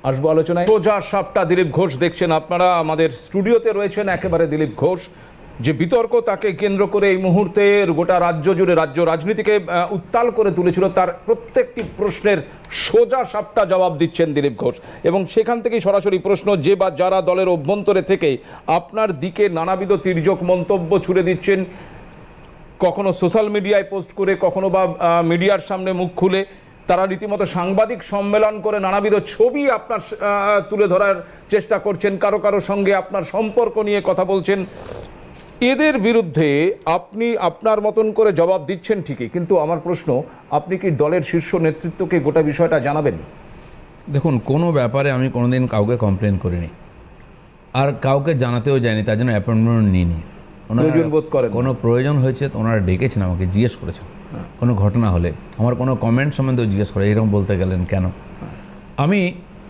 আসবো আলোচনায়। সোজা সাপটা দিলীপ ঘোষ দেখছেন আপনারা, আমাদের স্টুডিওতে রয়েছেন একেবারে দিলীপ ঘোষ। যে বিতর্ক তাকে কেন্দ্র করে এই মুহূর্তে গোটা রাজ্য জুড়ে রাজ্য রাজনীতিকে উত্তাল করে তুলেছিল, তার প্রত্যেকটি প্রশ্নের সোজা সাপটা জবাব দিচ্ছেন দিলীপ ঘোষ। এবং সেখান থেকেই সরাসরি প্রশ্ন, যে বা যারা দলের অভ্যন্তরে থেকে আপনার দিকে নানাবিধ তির্যক মন্তব্য ছুড়ে দিচ্ছেন, কখনো সোশ্যাল মিডিয়ায় পোস্ট করে, কখনো বা মিডিয়ার সামনে মুখ খুলে, তারা রীতিমতো সাংবাদিক সম্মেলন করে নানাবিধ ছবি আপনার তুলে ধরার চেষ্টা করছেন, কারো কারো সঙ্গে আপনার সম্পর্ক নিয়ে কথা বলছেন, এদের বিরুদ্ধে আপনি আপনার মতন করে জবাব দিচ্ছেন ঠিকই, কিন্তু আমার প্রশ্ন, আপনি কি দলের শীর্ষ নেতৃত্বকে গোটা বিষয়টা জানাবেন? দেখুন, কোনো ব্যাপারে আমি কোনোদিন কাউকে কমপ্লেন করিনি, আর কাউকে জানাতেও যায়নি, তার জন্য অ্যাপয়েন্টমেন্ট নিইনি। প্রয়োজন বোধ করেন? কোনো প্রয়োজন হয়েছে তো ওনারা ডেকেছেন, আমাকে জিজ্ঞেস করেছেন কোনো ঘটনা হলে, আমার কোনো কমেন্ট সম্বন্ধেও জিজ্ঞেস করে, এরকম বলতে গেলেন কেন। আমি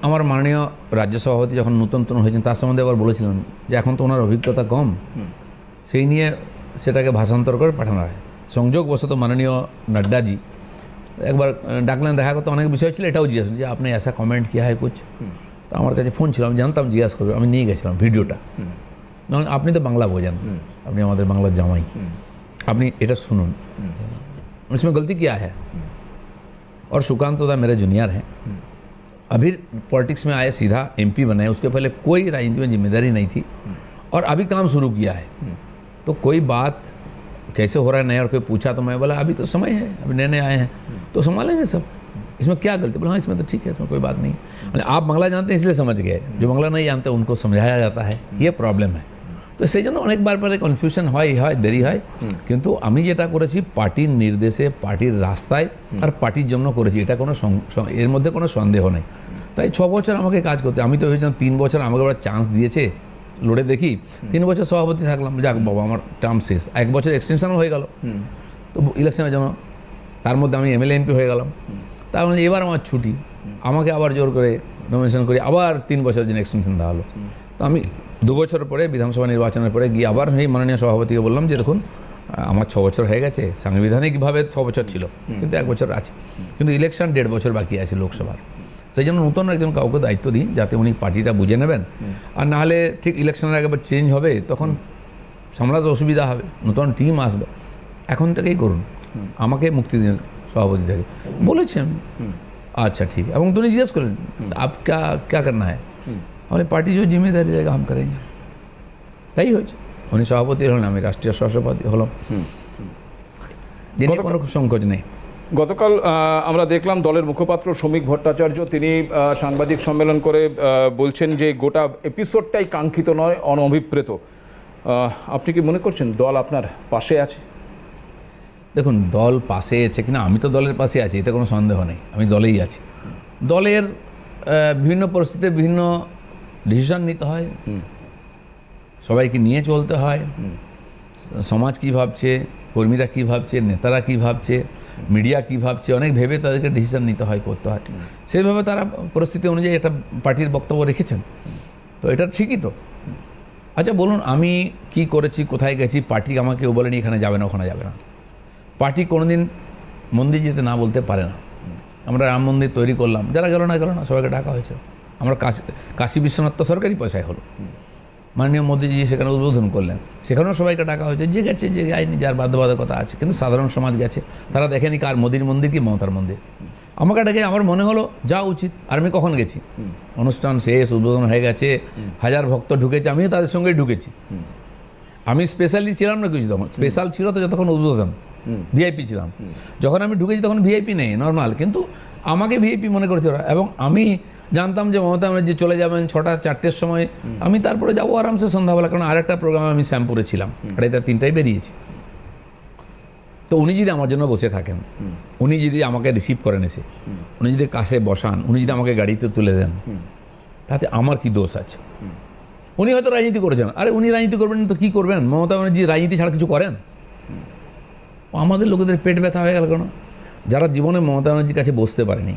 আমার মাননীয় রাজ্য সভাপতি যখন নতুন হয়েছেন তার সম্বন্ধে আবার বলেছিলেন যে এখন তো ওনার অভিজ্ঞতা কম, সেই নিয়ে সেটাকে ভাষান্তর করে পাঠানো হয়। সংযোগবশত মাননীয় नड्डा जी একবার ডাকলেন, দেখা করতে অনেক বিষয় ছিল, এটাও জিজ্ঞেস যে আপনি ऐसा কমেন্ট কিয়া হয় কুছ। তো আমার কাছে ফোন ছিল, আমি জানতাম জিজ্ঞাসা করবে, আমি নিয়ে গেছিলাম ভিডিওটা। আপনি তো বাংলা বোঝেন, আপনি আমাদের বাংলার জামাই, আপনি এটা শুনুন, इसमें गलती क्या है। और सुकांत तो मेरे जूनियर हैं, अभी पॉलिटिक्स में आए, सीधा एमपी बने, उसके पहले कोई राजनीति में जिम्मेदारी नहीं थी और अभी काम शुरू किया है। तो कोई बात कैसे हो रहा है नया, और कोई पूछा तो मैं बोला अभी तो समय है, अभी नए नए आए हैं तो संभालेंगे सब, इसमें क्या गलती। बोला हाँ इसमें तो ठीक है, इसमें कोई बात नहीं। मतलब आप बांग्ला जानते हैं इसलिए समझ गए, जो बांग्ला नहीं जानते उनको समझाया जाता है, ये प्रॉब्लम है। তো সেই জন্য অনেকবার পরে কনফিউশন হয়, দেরি হয়, কিন্তু আমি যেটা করেছি পার্টির নির্দেশে, পার্টির রাস্তায় আর পার্টির জন্য করেছি, এটা কোনো এর মধ্যে কোনো সন্দেহ নেই। তাই 6 বছর আমাকে কাজ করতে, আমি তো ভেবেছিলাম 3 বছর আমাকে ওরা চান্স দিয়েছে, লড়ে দেখি, 3 বছর সভাপতি থাকলাম, যাক বাবা আমার টার্ম শেষ, 1 বছর এক্সটেনশনও হয়ে গেল তো ইলেকশনের জন্য, তার মধ্যে আমি এমএলএ এমপি হয়ে গেলাম। তার মানে এবার আমার ছুটি, আমাকে আবার জোর করে নমিনেশন করি, আবার 3 বছরের জন্য এক্সটেনশন দেওয়া হলো। তো আমি 2 বছর পরে বিধানসভা নির্বাচনের পরে গিয়ে আবার সেই মাননীয় সভাপতিকে বললাম যে দেখুন আমার 6 বছর হয়ে গেছে, সাংবিধানিকভাবে 6 বছর ছিল, কিন্তু 1 বছর আছে, কিন্তু ইলেকশন 1.5 বছর বাকি আছে লোকসভার। সেই জন্য নতুন একজন কাউকে দায়িত্ব দিন, যাতে উনি পার্টিটা বুঝে নেবেন, আর নাহলে ঠিক ইলেকশনের আগে চেঞ্জ হবে, তখন সামলাতে অসুবিধা হবে, নতুন টিম আসবে। এখন থেকেই করুন, আমাকে মুক্তি দিন সভাপতি থেকে, বলেছি আমি। আচ্ছা ঠিক, এবং তুমি জিজ্ঞেস করলেন আপ क्या करना है, আমাদের পার্টি যে জিম্মেদারি দেয় हम करेंगे, তাই হয়েছে। উনি সভাপতি হলেন, আমি রাষ্ট্রীয় সহসভাপতি হলাম, যিনি কোনো সংকোচ নেই। গতকাল আমরা দেখলাম দলের মুখপাত্র শ্রমিক ভট্টাচার্য, তিনি সাংবাদিক সম্মেলন করে বলছেন যে গোটা এপিসোডটাই কাঙ্ক্ষিত নয়, অনভিপ্রেত। আপনি কি মনে করছেন দল আপনার পাশে আছে? দেখুন, দল পাশে আছে কিনা, আমি তো দলের পাশে আছি, এতে কোনো সন্দেহ নেই, আমি দলেই আছি। দলের বিভিন্ন পরিস্থিতিতে বিভিন্ন ডিসিশন নিতে হয়, সবাইকে নিয়ে চলতে হয়, সমাজ কী ভাবছে, কর্মীরা কী ভাবছে, নেতারা কী ভাবছে, মিডিয়া কী ভাবছে, অনেক ভেবে তাদেরকে ডিসিশন নিতে হয়, করতে হয়। সেইভাবে তারা পরিস্থিতি অনুযায়ী একটা পার্টির বক্তব্য রেখেছেন, তো এটা ঠিকই তো। আচ্ছা বলুন, আমি কি করেছি, কোথায় গেছি, পার্টি আমাকে ও বলেনি এখানে যাবে না, ওখানে যাবে না। পার্টি কোনোদিন মন্দির যেতে না বলতে পারে না। আমরা রাম মন্দির তৈরি করলাম, যারা গেল না সবাইকে ডাকা হয়েছে। আমরা কাশী বিশ্বনাথ তো সরকারি পয়সায় হলো, মাননীয় মোদীজি সেখানে উদ্বোধন করলেন, সেখানেও সবাইকে ডাকা হয়েছে, যে গেছে যে যায়নি, যার বাধ্যবাধকতা আছে, কিন্তু সাধারণ সমাজ গেছে, তারা দেখেনি কার মোদীর মন্দির কি মমতার মন্দির। আমাকে ডেকে আমার মনে হলো যাওয়া উচিত, আর আমি কখন গেছি, অনুষ্ঠান শেষ, উদ্বোধন হয়ে গেছে, 1000 ভক্ত ঢুকেছে, আমিও তাদের সঙ্গেই ঢুকেছি। আমি স্পেশালি ছিলাম না কিছু, তখন স্পেশাল ছিল তো যতক্ষণ উদ্বোধন, ভিআইপি ছিলাম। যখন আমি ঢুকেছি তখন ভিআইপি নেই, নর্মাল, কিন্তু আমাকে ভিআইপি মনে করেছে ওরা। এবং আমি জানতাম যে মমতা ব্যানার্জি চলে যাবেন 4টার সময়, আমি তারপরে যাবো আরামসে সন্ধ্যাবেলা, কারণ আরেকটা প্রোগ্রামে আমি শ্যামপুরে ছিলাম, 2:30-3টায় বেরিয়েছি। তো উনি যদি আমার জন্য বসে থাকেন, উনি যদি আমাকে রিসিভ করেন এসে, উনি যদি কাছে বসান, উনি যদি আমাকে গাড়িতে তুলে দেন, তাতে আমার কি দোষ আছে? উনি হয়তো রাজনীতি করেছেন, আরে উনি রাজনীতি করবেন তো কী করবেন? মমতা ব্যানার্জি রাজনীতি ছাড়া কিছু করেন? আমাদের লোকেদের পেট ব্যথা হয়ে গেল কেন? যারা জীবনে মমতা ব্যানার্জির কাছে বসতে পারেনি,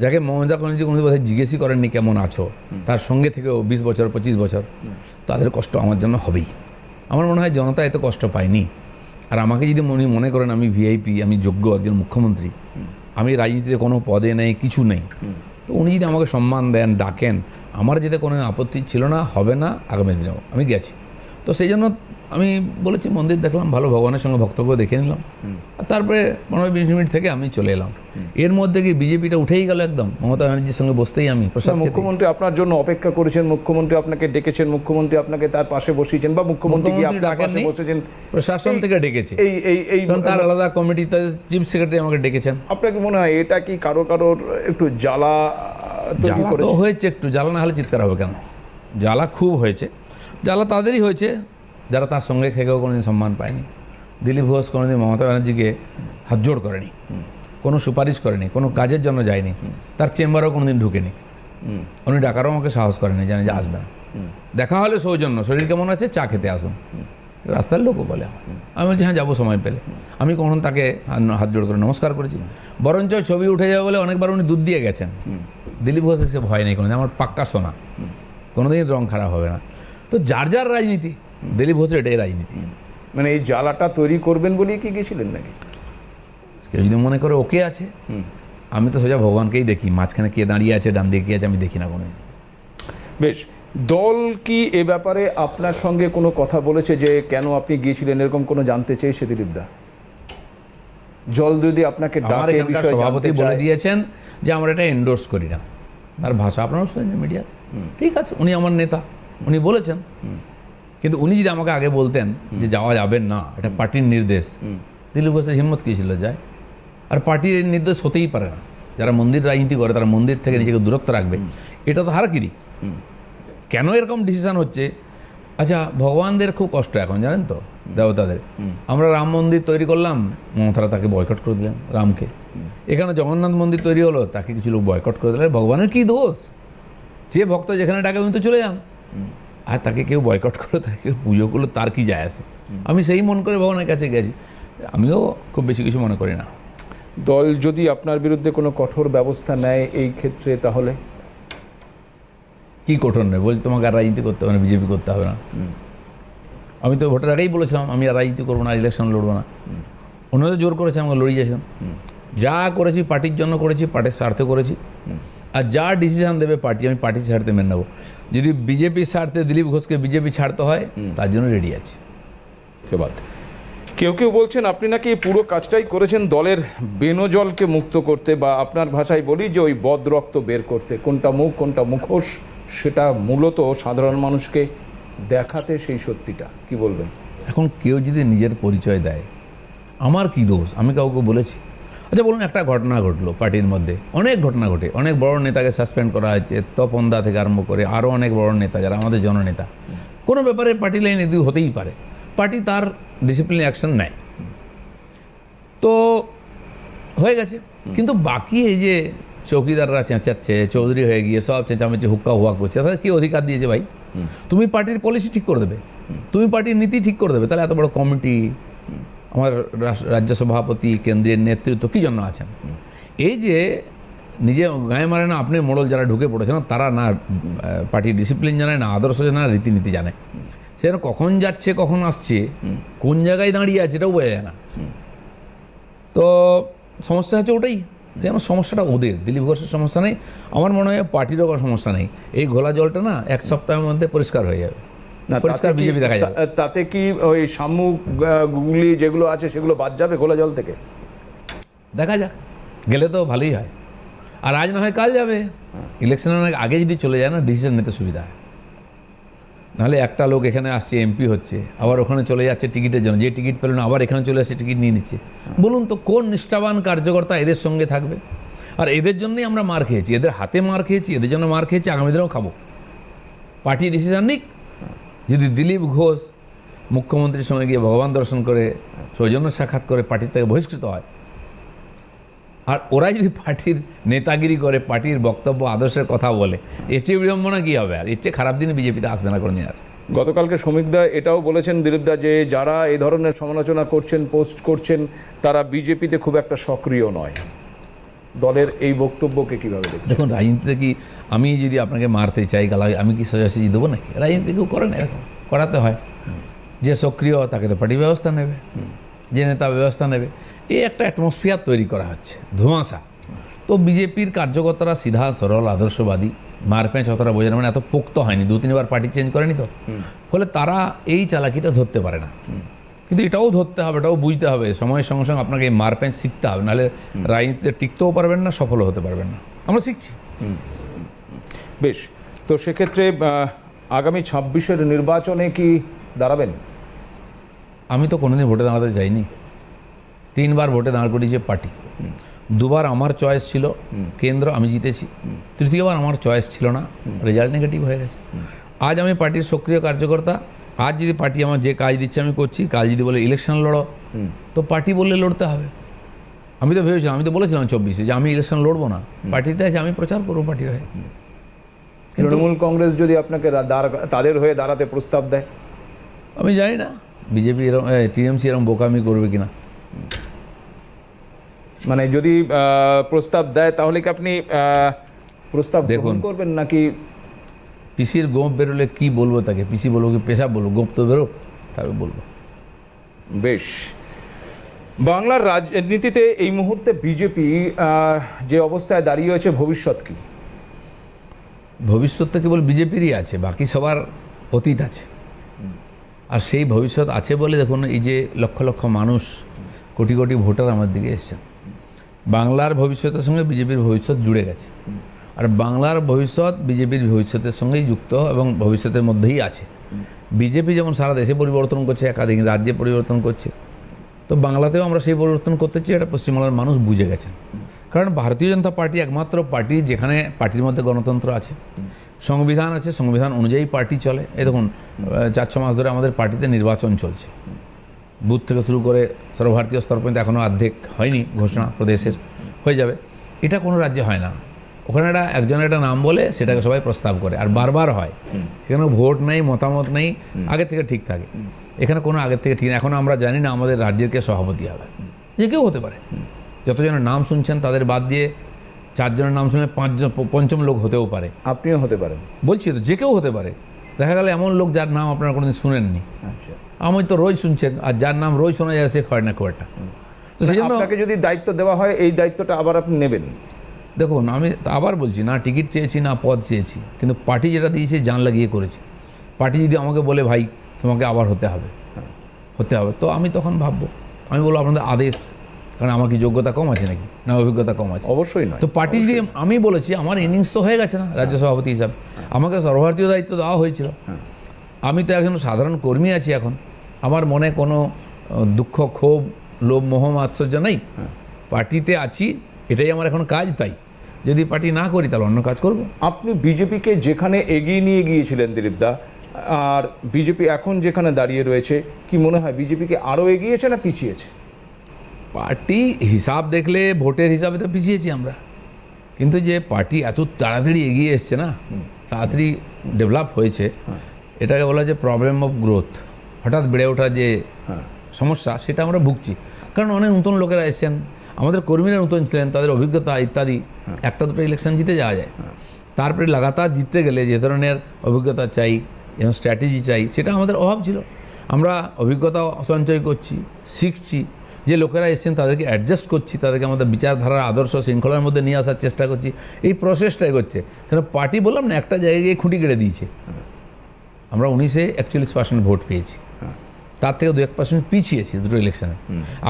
যাকে মমতা ব্যানার্জি কোনো কথা জিজ্ঞেসই করেননি কেমন আছো, তার সঙ্গে থেকেও 20 বছর 25 বছর, তাদের কষ্ট আমার জন্য হবেই। আমার মনে হয় জনতা এত কষ্ট পায়নি। আর আমাকে যদি উনি মনে করেন আমি ভিআইপি, আমি যোগ্য একজন মুখ্যমন্ত্রী, আমি রাজনীতিতে কোনো পদে নেই, কিছু নেই, তো উনি যদি আমাকে সম্মান দেন, ডাকেন, আমার যেতে কোনো আপত্তি ছিল না, হবে না, আগামী দিনেও আমি গেছি। তো সেই জন্য আমি বলেছি মন্দির দেখলাম ভালো, ভগবানের সঙ্গে ভক্তকেও দেখে নিলাম, আর তারপরে 15-20 মিনিট থেকে আমি চলে এলাম। এর মধ্যে কি বিজেপিটা উঠেই গেল একদম, মমতা ব্যানার্জির সঙ্গে বসতেই আমি প্রসাদ খেতে। মুখ্যমন্ত্রী আপনার জন্য অপেক্ষা করেছেন, মুখ্যমন্ত্রী আপনাকে ডেকেছেন, মুখ্যমন্ত্রী আপনাকে তার পাশে বসিয়েছেন, বা মুখ্যমন্ত্রী কি আপনার পাশে ডাকেননি, বসেছেন? প্রশাসন থেকে ডেকেছে, এই এই এই কারণ তার আলাদা কমিটি, তার চিফ সেক্রেটারি আমাকে ডেকেছেন। আপনার কি মনে হয় এটা কি কারোর একটু জ্বালা তৈরি জ্বালা তো করেছে? হয়েছে একটু, জ্বালা না হলে চিৎকার হবে কেন? জ্বালা খুব হয়েছে। জ্বালা তাদেরই হয়েছে যারা তার সঙ্গে খেয়েও কোনোদিন সম্মান পায়নি। দিলীপ ঘোষ কোনোদিন মমতা ব্যানার্জিকে হাতজোড় করেনি, কোনো সুপারিশ করেনি, কোনো কাজের জন্য যায়নি, তার চেম্বারেও কোনোদিন ঢুকেনি, উনি ডাকারও আমাকে সাহস করেনি, জানি যে আসবে না। দেখা হলে সৌজন্য, শরীর কেমন আছে, চা খেতে আসুন, রাস্তার লোকও বলে আমার। আমি বলছি হ্যাঁ যাবো সময় পেলে। আমি কখনো তাকে হাত জোড় করে নমস্কার করেছি, বরঞ্চ ছবি উঠে যাবে বলে অনেকবার উনি দুধ দিয়ে গেছেন। দিলীপ ঘোষের সে ভয় নেই কোনো, আমার পাক্কা সোনা, কোনোদিন রং খারাপ হবে না। তো যার যার রাজনীতি, দিলীপ ঘোষের এটাই রাজনীতি। মানে এই জ্বালাটা তৈরি করবেন বলেই কি গেছিলেন নাকি? কেউ যদি মনে করে ওকে আছে, আমি তো সোজা ভগবানকেই দেখি, মাঝখানে কে দাঁড়িয়ে আছে, ডান দিকে কে আছে আমি দেখি না কোনো। বেশ, দল কি এ ব্যাপারে আপনার সঙ্গে কোনো কথা বলেছে যে কেন আপনি গিয়েছিলেন, এরকম কোনো জানতে চেয়েছে দিলীপ দা? জল যদি আপনাকে আমার ডাকে, এখানকার বিষয়ে সভাপতি জানতে বলে চায়, দিয়েছেন যে আমরা এটা এন্ডোর্স করি না। তার ভাষা আপনারাও শুনেছেন মিডিয়া, ঠিক আছে, উনি আমার নেতা, উনি বলেছেন। কিন্তু উনি যদি আমাকে আগে বলতেন যে যাওয়া যাবে না, এটা পার্টির নির্দেশ, দিলীপ ঘোষের হিম্মত কী ছিল যায়? আর পার্টির এই নির্দেশ হতেই পারে না। যারা মন্দির রাজনীতি করে তারা মন্দির থেকে নিজেকে দূরত্ব রাখবে, এটা তো হারাকিরি। কেন এরকম ডিসিশন হচ্ছে? আচ্ছা, ভগবানদের খুব কষ্ট এখন, জানেন তো, দেবতাদের। আমরা রাম মন্দির তৈরি করলাম, মমতারা তাকে বয়কট করে দিলেন, রামকে। এখানে জগন্নাথ মন্দির তৈরি হলো, তাকে কিছু লোক বয়কট করে দিলেন। ভগবানের কী দোষ? যে ভক্ত যেখানে ডাকে উনি তো চলে যান, আর তাকে কেউ বয়কট করলো, তাকে কেউ পুজো করলো, তার কি যায় আসে? আমি সেই মন করে ভগবানের কাছে গেছি, আমিও খুব বেশি কিছু মনে করি না। দল যদি আপনার বিরুদ্ধে কোনো কঠোর ব্যবস্থা নেয় এই ক্ষেত্রে, তাহলে কী কঠোর নেই? বলছি তোমাকে আর রাজনীতি করতে হবে না, বিজেপি করতে হবে না। আমি তো ভোটের আগেই বলেছিলাম আমি আর রাজনীতি করবো না, ইলেকশন লড়বো না। ওনারা জোর করেছে, আমাকে লড়িয়ে যাচ্ছিলাম। যা করেছি পার্টির জন্য করেছি, পার্টির স্বার্থে করেছি, আর যা ডিসিশন দেবে পার্টি, আমি পার্টির স্বার্থে মেনে নেবো। যদি বিজেপির স্বার্থে দিলীপ ঘোষকে বিজেপি ছাড়তে হয়, তার জন্য রেডি আছে। কেউ কেউ বলছেন আপনি নাকি এই পুরো কাজটাই করেছেন দলের বেনজলকে মুক্ত করতে, বা আপনার ভাষায় বলি যে ওই বদ রক্ত বের করতে। কোনটা মুখ কোনটা মুখোশ, সেটা মূলত সাধারণ মানুষকে দেখাতে, সেই সত্যিটা কি বলবেন? এখন কেউ যদি নিজের পরিচয় দেয়, আমার কি দোষ? আমি কাউকে বলেছি? আচ্ছা বলুন, একটা ঘটনা ঘটলো পার্টির মধ্যে, অনেক ঘটনা ঘটে, অনেক বড় নেতাকে সাসপেন্ড করা হয়েছে, তপন দা থেকে আরম্ভ করে আরও অনেক বড় নেতা যারা আমাদের জননেতা। কোনো ব্যাপারে পার্টি লাইন এদিক হতেই পারে, পার্টি তার ডিসিপ্লিন অ্যাকশন নেয়, তো হয়ে গেছে। কিন্তু বাকি এই যে চৌকিদাররা চেঁচাচ্ছে, চৌধুরী হয়ে গিয়ে সব চেঁচামেচি হুক্কা হুয়া করছে, তাদের কি অধিকার দিয়েছে ভাই? তুমি পার্টির পলিসি ঠিক করে দেবে, তুমি পার্টির নীতি ঠিক করে দেবে, তাহলে এত বড় কমিটি, আমার রাজ্য সভাপতি, কেন্দ্রের নেতৃত্ব কী জন্য আছেন? এই যে নিজে গায়ে মারে না, আপনি মোড়ল যারা ঢুকে পড়েছেন, তারা না পার্টির ডিসিপ্লিন জানে, না আদর্শ জানে, না রীতিনীতি জানে। সেখানে কখন যাচ্ছে, কখন আসছে, কোন জায়গায় দাঁড়িয়ে আছে, এটাও বোঝা যায় না। তো সমস্যা হচ্ছে ওটাই, যেন সমস্যাটা ওদের, দিলীপ ঘোষের সমস্যা নেই, আমার মনে হয় পার্টিরও কোনো সমস্যা নেই। এই ঘোলা জলটা না 1 সপ্তাহের মধ্যে পরিষ্কার হয়ে যাবে, পরিষ্কার বিজেপি দেখা যাবে। তাতে কি ওই শামুকগুলি যেগুলো আছে সেগুলো বাদ যাবে ঘোলা জল থেকে? দেখা যাক, গেলে তো ভালোই হয়। আর আজ না হয় কাল যাবে, ইলেকশনের আগে যদি চলে যায় না, ডিসিশন নিতে সুবিধা হয়। নাহলে একটা লোক এখানে আসছে, এমপি হচ্ছে, আবার ওখানে চলে যাচ্ছে টিকিটের জন্য, যে টিকিট পেল না আবার এখানে চলে আসছে, টিকিট নিয়ে নিচ্ছে। বলুন তো কোন নিষ্ঠাবান কার্যকর্তা এদের সঙ্গে থাকবে? আর এদের জন্যই আমরা মার খেয়েছি, এদের হাতে মার খেয়েছি, এদের জন্য মার খেয়েছি, আগামী দিনেও খাবো। পার্টি ডিসিশন নিক। যদি দিলীপ ঘোষ মুখ্যমন্ত্রীর সঙ্গে গিয়ে ভগবান দর্শন করে, সৌজন্য সাক্ষাৎ করে পার্টির থেকে বহিষ্কৃত হয়, আর ওরাই যদি পার্টির নেতাগিরি করে, পার্টির বক্তব্য আদর্শের কথা বলে, এর চেয়ে বিড়ম্বনা কী হবে? আর এর চেয়ে খারাপ দিনে বিজেপিতে আসবে না কোনোদিন আর। গতকালকে শ্রমিকদা এটাও বলেছেন, দিলীপদা, যে যারা এই ধরনের সমালোচনা করছেন, পোস্ট করছেন, তারা বিজেপিতে খুব একটা সক্রিয় নয়। দলের এই বক্তব্যকে কীভাবে দেখছেন? দেখুন, রাজনীতিতে কি আমি যদি আপনাকে মারতে চাই, গালা, আমি কি সোজাসুজি দেবো নাকি? রাজনীতি কেউ করে না, এরকম করাতে হয়। যে সক্রিয় তাকে তো পার্টি ব্যবস্থা নেবে, যে নেতা ব্যবস্থা নেবে। এই একটা অ্যাটমসফিয়ার তৈরি করা হচ্ছে, ধোঁয়াশা। তো বিজেপির কার্যকর্তারা সিধা সরল আদর্শবাদী, মারপ্যাঁচ অতটা বোঝে না, মানে এত পোক্ত হয়নি, 2-3 বার পার্টি চেঞ্জ করেনি তো, ফলে তারা এই চালাকিটা ধরতে পারে না। কিন্তু এটাও ধরতে হবে, এটাও বুঝতে হবে, সময়ের সঙ্গে সঙ্গে আপনাকে এই মারপ্যাঁচ শিখতে হবে, নাহলে রাজনীতিতে টিকতেও পারবেন না, সফলও হতে পারবেন না। আমরা শিখছি। বেশ, তো সেক্ষেত্রে আগামী 26-এর নির্বাচনে কি দাঁড়াবেন? আমি তো কোনোদিন ভোটে দাঁড়াতে চাইনি। 3 বার ভোটে দাঁড় করিয়েছে পার্টি, 2বার আমার চয়েস ছিল কেন্দ্র, আমি জিতেছি, 3য় বার আমার চয়েস ছিল না, রেজাল্ট নেগেটিভ হয়ে গেছে। আজ আমি পার্টির সক্রিয় কার্যকর্তা, আজ যদি পার্টি আমার যে কাজ দিচ্ছে আমি করছি, কাল যদি বলে ইলেকশন লড়ো, তো পার্টি বললে লড়তে হবে। আমি তো ভেবেছিলাম, আমি তো বলেছিলাম 24-এ যে আমি ইলেকশন লড়বো না, পার্টিতে আছে আমি প্রচার করবো পার্টির হয়ে। তৃণমূল কংগ্রেস যদি আপনাকে তাদের হয়ে দাঁড়াতে প্রস্তাব দেয়? আমি জানি না বিজেপি এরকম, টিএমসি এরকম বোকামি করবে কিনা। মানে যদি প্রস্তাব দেয় তাহলে কি আপনি প্রস্তাব গ্রহণ দেখুন, করবেন নাকি? পিসির গোপ বেরোলে কি বলবো তাকে? পিসি বলবো কি পেশাব বলবো? গোপ তো বেরো, তবে বলবো। বেশ, বাংলার রাজনীতিতে এই মুহূর্তে বিজেপি যে অবস্থায় দাঁড়িয়ে আছে, ভবিষ্যৎ কি? ভবিষ্যৎ তো কেবল বিজেপিরই আছে, বাকি সবার অতীত আছে। আর সেই ভবিষ্যৎ আছে বলে দেখুন এই যে লক্ষ লক্ষ মানুষ, কোটি কোটি ভোটার আমার দিকে এসছেন। বাংলার ভবিষ্যতের সঙ্গে বিজেপির ভবিষ্যৎ জুড়ে গেছে, আর বাংলার ভবিষ্যৎ বিজেপির ভবিষ্যতের সঙ্গেই যুক্ত এবং ভবিষ্যতের মধ্যেই আছে। বিজেপি যেমন সারা দেশে পরিবর্তন করছে, একাধিক রাজ্যে পরিবর্তন করছে, তো বাংলাতেও আমরা সেই পরিবর্তন করতে চাই, এটা পশ্চিমবাংলার মানুষ বুঝে গেছেন। কারণ ভারতীয় জনতা পার্টি একমাত্র পার্টি যেখানে পার্টির মধ্যে গণতন্ত্র আছে, সংবিধান আছে, সংবিধান অনুযায়ী পার্টি চলে। এই দেখুন 4-6 মাস ধরে আমাদের পার্টিতে নির্বাচন চলছে, বুথ থেকে শুরু করে সর্বভারতীয় স্তর পর্যন্ত এখনও অর্ধেক হয়নি ঘোষণা, প্রদেশের হয়ে যাবে। এটা কোনো রাজ্যে হয় না। ওখানে একজনের একটা নাম বলে সেটাকে সবাই প্রস্তাব করে, আর বারবার হয়। সেখানে ভোট নেই, মতামত নেই, আগে থেকে ঠিক থাকে। এখানে কোনো আগের থেকে ঠিক না। এখন আমরা জানি না আমাদের রাজ্যের কে সভাপতি হবে, যে কেউ হতে পারে। যতজনের নাম শুনছেন তাদের বাদ দিয়ে 4 জনের নাম শুনলে 5জন লোক হতেও পারে। আপনিও হতে পারেন, বলছি তো, যে কেউ হতে পারে। দেখা গেল এমন লোক যার নাম আপনারা কোনোদিন শুনেননি, আচ্ছা, আমি তো রোজ শুনছেন, আর যার নাম রোজ শোনা যায় সে হয় না খুব একটা। তো সেই জন্য আপনাকে যদি দায়িত্ব দেওয়া হয়, এই দায়িত্বটা আবার আপনি নেবেন? দেখুন, আমি আবার বলছি, না টিকিট চেয়েছি না পদ চেয়েছি, কিন্তু পার্টি যেটা দিয়েছে জান লাগিয়ে করেছি। পার্টি যদি আমাকে বলে ভাই তোমাকে আবার হতে হবে, তো আমি তখন ভাববো, আমি বলবো আপনাদের আদেশ, কারণ আমার কি যোগ্যতা কম আছে নাকি, না অভিজ্ঞতা কম আছে? অবশ্যই নয়। তো পার্টি যদি, আমি বলেছি আমার ইনিংস তো হয়ে গেছে না রাজ্য সভাপতি হিসাবে, আমাকে সর্বভারতীয় দায়িত্ব দেওয়া হয়েছিল। আমি তো একজন সাধারণ কর্মী আছি এখন, আমার মনে কোনো দুঃখ, ক্ষোভ, লোভ, মোহ, মাৎসর্য নেই। পার্টিতে আছি, এটাই আমার এখন কাজ। তাই যদি পার্টি না করি তাহলে অন্য কাজ করব। আপনি বিজেপিকে যেখানে এগিয়ে নিয়ে গিয়েছিলেন দিলীপদা, আর বিজেপি এখন যেখানে দাঁড়িয়ে রয়েছে, কি মনে হয় বিজেপিকে আরও এগিয়েছে না পিছিয়েছে? পার্টি হিসাব দেখলে ভোটের হিসাবে তো পিছিয়েছি আমরা, কিন্তু যে পার্টি এত তাড়াতাড়ি এগিয়ে এসছে না, তাড়াতাড়ি ডেভেলপ হয়েছে, এটাকে বলা যে প্রবলেম অফ গ্রোথ, হঠাৎ বেড়ে ওঠার যে সমস্যা, সেটা আমরা ভুগছি। কারণ অনেক নতুন লোকেরা এসছেন, আমাদের কর্মীরা নতুন ছিলেন, তাদের অভিজ্ঞতা ইত্যাদি, একটা দুটো ইলেকশন জিতে যাওয়া যায়। তারপরে লাগাতার জিততে গেলে যে ধরনের অভিজ্ঞতা চাই, যেমন স্ট্র্যাটেজি চাই, সেটা আমাদের অভাব ছিল। আমরা অভিজ্ঞতা সঞ্চয় করছি, শিখছি, যে লোকেরা এসেছেন তাদেরকে অ্যাডজাস্ট করছি, তাদেরকে আমাদের বিচারধারার আদর্শ শৃঙ্খলার মধ্যে নিয়ে আসার চেষ্টা করছি। এই প্রসেসটাই করছে। কেন পার্টি বললাম না, একটা জায়গায় গিয়ে খুঁটি কেটে দিয়েছে। আমরা 19-এ 41% ভোট পেয়েছি, তার থেকে 2-1% পিছিয়েছি দুটো ইলেকশনে।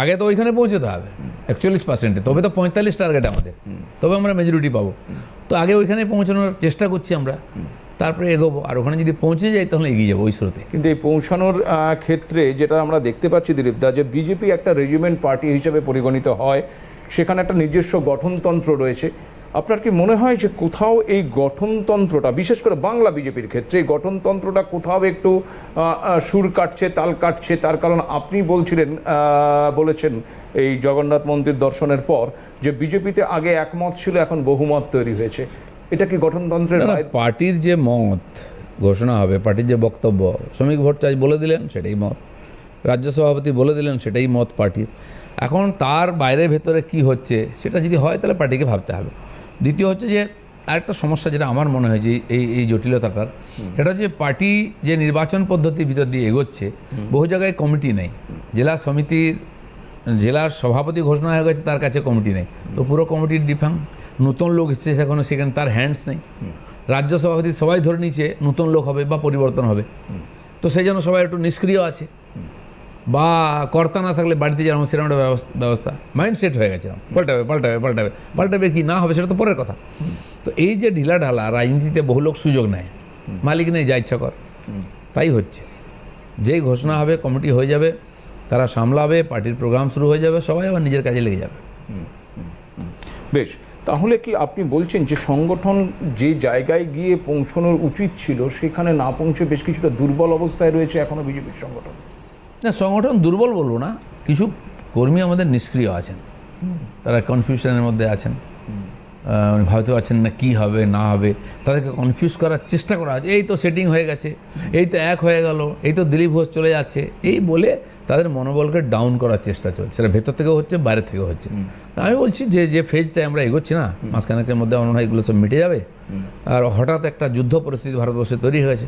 আগে তো ওইখানে পৌঁছতে হবে 41%-এ, তবে তো 45 টার্গেট আমাদের, তবে আমরা মেজরিটি পাবো। তো আগে ওইখানে পৌঁছানোর চেষ্টা করছি আমরা, তারপরে এগোবো, আর ওখানে যদি পৌঁছে যাই তাহলে এগিয়ে যাবো ওই স্রোতে। কিন্তু এই পৌঁছানোর ক্ষেত্রে যেটা আমরা দেখতে পাচ্ছি দিলীপদা, যে বিজেপি একটা রেজিমেন্ট পার্টি হিসেবে পরিগণিত হয়, সেখানে একটা নিজস্ব গঠনতন্ত্র রয়েছে। আপনার কি মনে হয় যে কোথাও এই গঠনতন্ত্রটা, বিশেষ করে বাংলা বিজেপির ক্ষেত্রে এই গঠনতন্ত্রটা কোথাও একটু সুর কাটছে, তাল কাটছে? তার কারণ আপনি বলেছেন এই জগন্নাথ মন্দির দর্শনের পর যে বিজেপিতে আগে একমত ছিল, এখন বহুমত তৈরি হয়েছে। এটা কি গঠনতন্ত্রের? পার্টির যে মত ঘোষণা হবে, পার্টির যে বক্তব্য, শ্রমিক ভট্টাচার্য বলে দিলেন সেটাই মত, রাজ্য সভাপতি বলে দিলেন সেটাই মত পার্টির। এখন তার বাইরে ভেতরে কি হচ্ছে সেটা যদি হয় তাহলে পার্টিকে ভাবতে হবে। দ্বিতীয় হচ্ছে যে আরেকটা সমস্যা যেটা আমার মনে হয় যে এই জটিলতাটার, সেটা হচ্ছে পার্টি যে নির্বাচন পদ্ধতির ভিতর দিয়ে এগোচ্ছে, বহু জায়গায় কমিটি নেই। জেলা সমিতির, জেলার সভাপতি ঘোষণা হয়ে গেছে, তার কাছে কমিটি নেই, তো পুরো কমিটির ডিফাং। নতুন লোক এসেছে সেখানে তার হ্যান্ডস নেই। রাজ্য সভাপতি সবাই ধরে নিচ্ছে নতুন লোক হবে বা পরিবর্তন হবে, তো সেই জন্য সবাই একটু নিষ্ক্রিয় আছে, বা কর্তা না থাকলে বাড়িতে যেরকম সেরকম একটা ব্যবস্থা মাইন্ড সেট হয়ে গেছে, পাল্টাবে কি না হবে সেটা তো পরের কথা। তো এই যে ঢিলা ঢালা রাজনীতিতে বহু লোক সুযোগ নেয়, মালিক নেই, যা ইচ্ছা কর, তাই হচ্ছে। যেই ঘোষণা হবে কমিটি হয়ে যাবে, তারা সামলাবে, পার্টির প্রোগ্রাম শুরু হয়ে যাবে, সবাই আবার নিজের কাজে লেগে যাবে। বেশ, তাহলে কি আপনি বলছেন যে সংগঠন যে জায়গায় গিয়ে পৌঁছানোর উচিত ছিল সেখানে না পৌঁছে বেশ কিছুটা দুর্বল অবস্থায় রয়েছে এখনো বিজেপির সংগঠন? না, সংগঠন দুর্বল বলবো না, কিছু কর্মী আমাদের নিষ্ক্রিয় আছেন, তারা কনফিউশনের মধ্যে আছেন, ভাবতে পারছেন না কী হবে না হবে, তাদেরকে কনফিউজ করার চেষ্টা করা হচ্ছে। এই তো সেটিং হয়ে গেছে, এই তো এক হয়ে গেল, এই তো দিলীপ ঘোষ চলে যাচ্ছে, এই বলে তাদের মনোবলকে ডাউন করার চেষ্টা চলছে। সেটা ভেতর থেকেও হচ্ছে, বাইরে থেকেও হচ্ছে। আমি বলছি যে ফেজটায় আমরা এগোচ্ছি না, মাঝখানেকের মধ্যে আমার মনে হয় এগুলো সব মিটে যাবে। আর হঠাৎ একটা যুদ্ধ পরিস্থিতি ভারতবর্ষে তৈরি হয়েছে,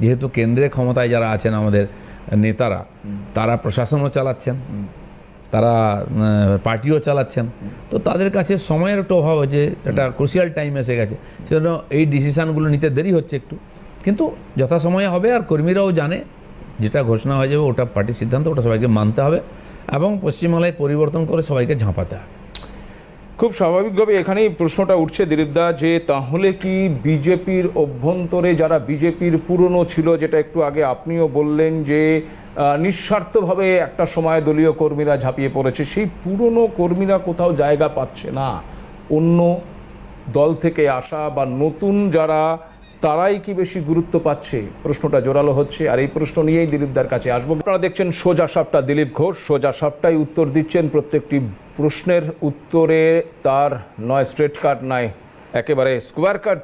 যেহেতু কেন্দ্রে ক্ষমতায় যারা আছেন আমাদের নেতারা, তারা প্রশাসনও চালাচ্ছেন, তারা পার্টিও চালাচ্ছেন, তো তাদের কাছে সময়ের একটু অভাব হয়েছে, একটা ক্রুশিয়াল টাইম এসে গেছে, সেজন্য এই ডিসিশানগুলো নিতে দেরি হচ্ছে একটু, কিন্তু যথাসময়ে হবে। আর কর্মীরাও জানে যেটা ঘোষণা হয়ে যাবে ওটা পার্টির সিদ্ধান্ত, ওটা সবাইকে মানতে হবে এবং পশ্চিমবাংলায় পরিবর্তন করে সবাইকে ঝাঁপাতে হবে। খুব স্বাভাবিকভাবে এখানেই প্রশ্নটা উঠছে দিলীপদা, যে তাহলে কি বিজেপির অভ্যন্তরে যারা বিজেপির পুরনো ছিল, যেটা একটু আগে আপনিও বললেন যে নিঃস্বার্থভাবে একটা সময় দলীয় কর্মীরা ঝাঁপিয়ে পড়েছে, সেই পুরনো কর্মীরা কোথাও জায়গা পাচ্ছে না, অন্য দল থেকে আসা বা নতুন যারা, তারাই কি বেশি গুরুত্ব পাচ্ছে? প্রশ্নটা জোরালো হচ্ছে, আর এই প্রশ্ন নিয়েই দিলীপদার কাছে আসবো। আপনারা দেখছেন সোজা সাপটা, দিলীপ ঘোষ সোজা সাপটাই উত্তর দিচ্ছেন। প্রত্যেকটি প্রশ্নের উত্তরে তার নয় স্ট্রেট কাট, নয় একেবারে স্কোয়ার কাট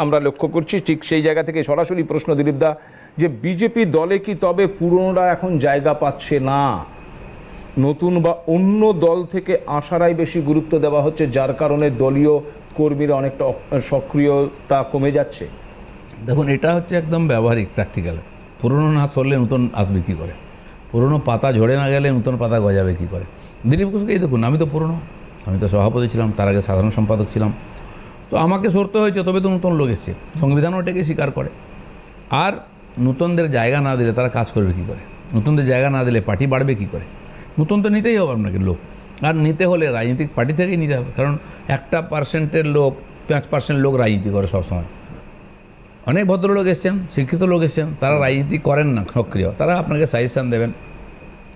আমরা লক্ষ্য করছি। ঠিক সেই জায়গা থেকে সরাসরি প্রশ্ন দিলীপদা, যে বিজেপি দলে কি তবে পুরনোরা এখন জায়গা পাচ্ছে না, নতুন বা অন্য দল থেকে আসারাই বেশি গুরুত্ব দেওয়া হচ্ছে, যার কারণে দলীয় কর্মীরা অনেকটা সক্রিয়তা কমে যাচ্ছে? দেখুন, এটা হচ্ছে একদম ব্যবহারিক, প্র্যাকটিক্যাল। পুরনো না সরলে নতুন আসবে কী করে? পুরনো পাতা ঝরে না গেলে নতুন পাতা গজাবে কী করে? দিলীপ ঘোষকেই দেখুন, আমি তো পুরনো, আমি তো সভাপতি ছিলাম, তার আগে সাধারণ সম্পাদক ছিলাম, তো আমাকে সরতে হয়েছে, তবে তো নতুন লোক এসছে, সংবিধান ওটাকে স্বীকার করে। আর নতুনদের জায়গা না দিলে তারা কাজ করবে কী করে? নতুনদের জায়গা না দিলে পার্টি বাড়বে কী করে? নতুন তো নিতেই হবে আপনাকে লোক, আর নিতে হলে রাজনৈতিক পার্টি থেকেই নিতে হবে, কারণ 1% লোক 5% লোক রাজনীতি করে সবসময়। অনেক ভদ্রলোক এসছেন, শিক্ষিত লোক এসছেন, তারা রাজনীতি করেন না সক্রিয়, তারা আপনাকে সাজেশান দেবেন,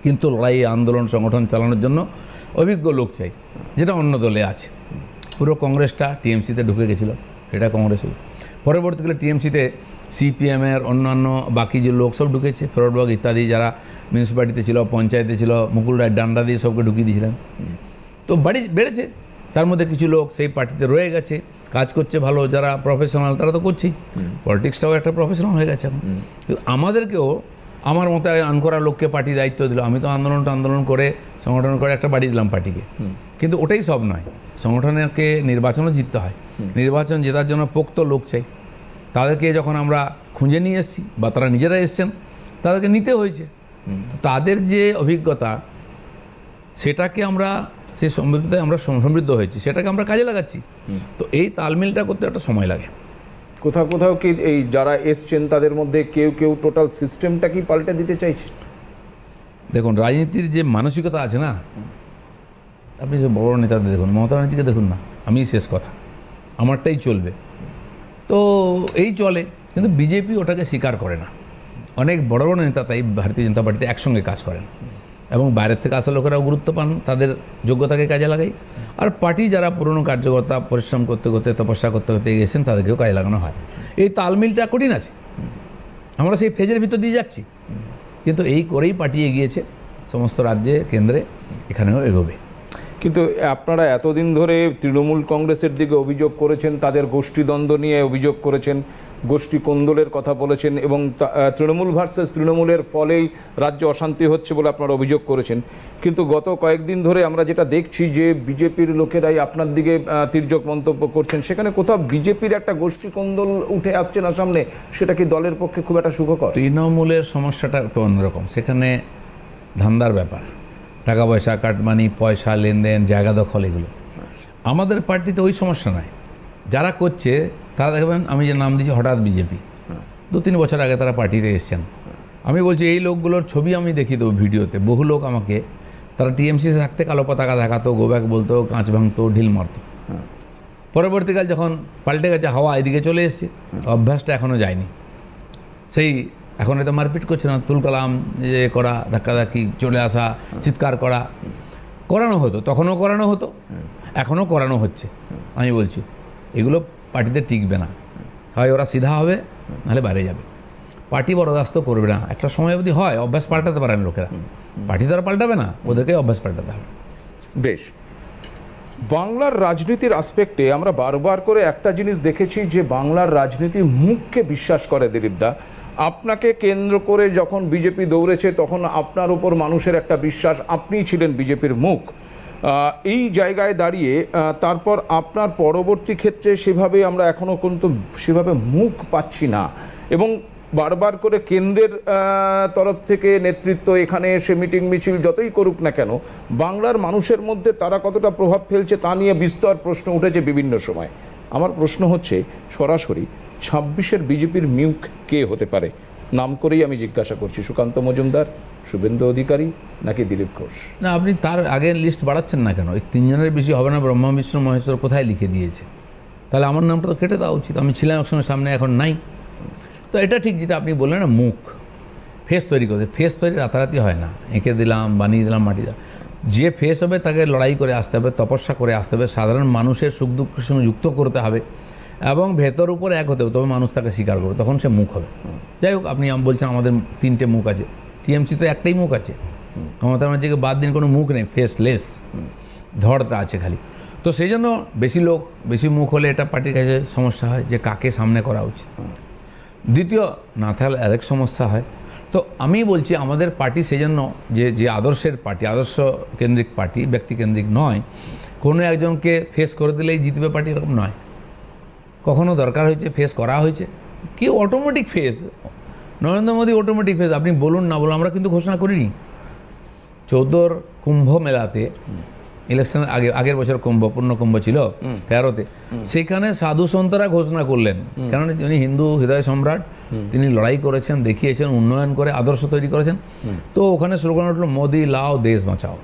কিন্তু লড়াই আন্দোলন সংগঠন চালানোর জন্য অভিজ্ঞ লোক চাই, যেটা অন্য দলে আছে। পুরো কংগ্রেসটা টিএমসিতে ঢুকে গেছিলো, সেটা কংগ্রেস হল। পরবর্তীকালে টিএমসিতে সিপিএমের অন্যান্য বাকি যে লোক সব ঢুকেছে, ফরওয়ার্ড ইত্যাদি, যারা মিউনিসিপ্যালিটিতে ছিল, পঞ্চায়েতে ছিল, মুকুল রায় ডান্ডা দিয়ে সবকে ঢুকিয়ে দিয়েছিলেন। তো বেড়েছে, তার মধ্যে কিছু লোক সেই পার্টিতে রয়ে গেছে, কাজ করছে ভালো, যারা প্রফেশনাল তারা তো করছেই, পলিটিক্সটাও একটা প্রফেশনাল হয়ে গেছে এখন। আমাদেরকেও আমার মতো আনকরা লোককে পার্টি দায়িত্ব দিল, আমি তো আন্দোলন করে সংগঠন করে একটা বাড়ি দিলাম পার্টিকে, কিন্তু ওটাই সব নয়। সংগঠনকে নির্বাচনও জিততে হয়, নির্বাচন জেতার জন্য পোক্ত লোক চাই, তাদেরকে যখন আমরা খুঁজে নিয়ে এসেছি বা তারা নিজেরা এসছেন, তাদেরকে নিতে হয়েছে। তো তাদের যে অভিজ্ঞতা, সেটাকে আমরা সেই সমৃদ্ধতায় আমরা সমৃদ্ধ হয়েছি, সেটাকে আমরা কাজে লাগাচ্ছি। তো এই তালমিলটা করতে একটা সময় লাগে। কোথাও কি এই যারা এসছেন তাদের মধ্যে কেউ টোটাল সিস্টেমটা কি পাল্টে দিতে চাইছে? দেখুন, রাজনীতির যে মানসিকতা আছে না, আপনি যে বড় নেতাদের দেখুন, মমতা ব্যানার্জিকে দেখুন না, আমি শেষ কথা, আমারটাই চলবে, তো এই চলে। কিন্তু বিজেপি ওটাকে স্বীকার করে না। অনেক বড় বড় নেতা তাই ভারতীয় জনতা পার্টিতে একসঙ্গে কাজ করেন, এবং বাইরের থেকে আসা লোকেরাও গুরুত্ব পান, তাদের যোগ্যতাকে কাজে লাগাই। আর পার্টি যারা পুরনো কার্যকর্তা পরিশ্রম করতে করতে, তপস্যা করতে করতে গেছেন, তাদেরকেও কাজে লাগানো হয়। এই তালমিলটা কঠিন আছে, আমরা সেই ফেজের ভিতর দিয়ে যাচ্ছি, কিন্তু এই করেই পার্টি এগিয়েছে সমস্ত রাজ্যে, কেন্দ্রে, এখানেও এগোবে। কিন্তু আপনারা এতদিন ধরে তৃণমূল কংগ্রেসের দিকে অভিযোগ করেছেন, তাদের গোষ্ঠীদ্বন্দ্ব নিয়ে অভিযোগ করেছেন, গোষ্ঠী কোন্দলের কথা বলেছেন, এবং তৃণমূল ভার্সেস তৃণমূলের ফলেই রাজ্যে অশান্তি হচ্ছে বলে আপনারা অভিযোগ করেছেন। কিন্তু গত কয়েকদিন ধরে আমরা যেটা দেখছি যে বিজেপির লোকেরাই আপনার দিকে তির্যক মন্তব্য করছেন, সেখানে কোথাও বিজেপির একটা গোষ্ঠী কোন্দল উঠে আসছে না সামনে, সেটা কি দলের পক্ষে খুব একটা সুখকর? তৃণমূলের সমস্যাটা একটু অন্যরকম, সেখানে ধান্দার ব্যাপার, টাকা পয়সা, কাটমানি, পয়সা লেনদেন, জায়গা দখল, এগুলো। আমাদের পার্টিতে ওই সমস্যা নয়, যারা করছে তারা দেখবেন আমি যে নাম দিয়েছি হঠাৎ বিজেপি, 2-3 বছর আগে তারা পার্টিতে এসছেন। আমি বলছি এই লোকগুলোর ছবি আমি দেখিয়ে দেবো ভিডিওতে, বহু লোক আমাকে তারা টিএমসি থাকতে কালো পতাকা দেখাতো, গোব্যাক বলতো, কাঁচ ভাঙতো, ঢিল মারতো। পরবর্তীকাল যখন পাল্টে গেছে, হাওয়া এদিকে চলে এসছে, অভ্যাসটা এখনও যায়নি। সেই এখন হয়তো মারপিট করছে না, তুলকালাম যে করা, ধাক্কাধাক্কি, চলে আসা, চিৎকার করা করানো হতো, তখনও করানো হতো, এখনও করানো হচ্ছে। আমি বলছি এগুলো পার্টিতে টিকবে না, হয় ওরা সিধা হবে নাহলে বাইরে যাবে, পার্টি বরদাস্ত করবে না। একটা সময় অবধি হয়, অভ্যাস পাল্টাতে পারেন লোকেরা, পার্টি তো আর পাল্টাবে না, ওদেরকে অভ্যাস পাল্টাতে হবে। বেশ, বাংলার রাজনীতির আসপেক্টে আমরা বারবার করে একটা জিনিস দেখেছি যে বাংলার রাজনীতির মুখকে বিশ্বাস করে দিলীপদা। আপনাকে কেন্দ্র করে যখন বিজেপি দৌড়েছে তখন আপনার উপর মানুষের একটা বিশ্বাস, আপনিই ছিলেন বিজেপির মুখ। এই জায়গায় দাঁড়িয়ে তারপর আপনার পরবর্তী ক্ষেত্রে সেভাবে আমরা এখনও কিন্তু সেভাবে মুখ পাচ্ছি না, এবং বারবার করে কেন্দ্রের তরফ থেকে নেতৃত্ব এখানে এসে মিটিং মিছিল যতই করুক না কেন, বাংলার মানুষের মধ্যে তারা কতটা প্রভাব ফেলছে তা নিয়ে বিস্তর প্রশ্ন উঠেছে বিভিন্ন সময়। আমার প্রশ্ন হচ্ছে সরাসরি 26-এর বিজেপির মুখ কে হতে পারে? নাম করেই আমি জিজ্ঞাসা করছি, সুকান্ত মজুমদার, শুভেন্দু অধিকারী নাকি দিলীপ ঘোষ? না, আপনি তার আগে লিস্ট বাড়াচ্ছেন না কেন? এই 3 জনের বেশি হবে না? ব্রহ্মা বিষ্ণু মহেশ্বর কোথায় লিখে দিয়েছে? তাহলে আমার নামটা তো কেটে দেওয়া উচিত। আমি ছিলাম একসঙ্গে, সামনে এখন নাই। তো এটা ঠিক যেটা আপনি বললেন না, মুখ ফেস তৈরি করতে, ফেস তৈরি রাতারাতি হয় না, এঁকে দিলাম, বানিয়ে দিলাম, মাটি দিলাম। যে ফেস হবে তাকে লড়াই করে আসতে হবে, তপস্যা করে আসতে হবে, সাধারণ মানুষের সুখ দুঃখের সঙ্গে যুক্ত করতে হবে এবং ভেতর উপর এক হতে হবে, তবে মানুষ তাকে স্বীকার করবে, তখন সে মুখ হবে। যাই হোক, আপনি বলছেন আমাদের 3টে মুখ আছে, টিএমসি তো একটাই মুখ আছে, মমতা ব্যানার্জিকে বাদ দিন কোনো মুখ নেই, ফেসলেস, ধড়টা আছে খালি। তো সেই জন্য বেশি মুখ হলে এটা পার্টির কাছে সমস্যা হয় যে কাকে সামনে করা উচিত। দ্বিতীয়, না থাকলে আরেক সমস্যা হয়। তো আমি বলছি আমাদের পার্টি সেই জন্য যে আদর্শের পার্টি, আদর্শ কেন্দ্রিক পার্টি, ব্যক্তিকেন্দ্রিক নয়। কোনো একজনকে ফেস করে দিলেই জিতবে পার্টি, এরকম নয়। কখনো দরকার হয়েছে, ফেস করা হয়েছে, কেউ automatic face, Narendra Modi automatic face, আপনি বলুন না বলুন, আমরা কিন্তু ঘোষণা করিনি। 14 কুম্ভ মেলাতে, ইলেকশনের আগের বছর কুম্ভ, পূর্ণ কুম্ভ ছিল 13তে, সেখানে সাধু সন্তরা ঘোষণা করলেন, কেননা উনি হিন্দু হৃদয় সম্রাট, তিনি লড়াই করেছেন, দেখিয়েছেন, উন্নয়ন করে আদর্শ তৈরি করেছেন। তো ওখানে স্লোগান উঠলো মোদি লাও দেশ বাঁচাও।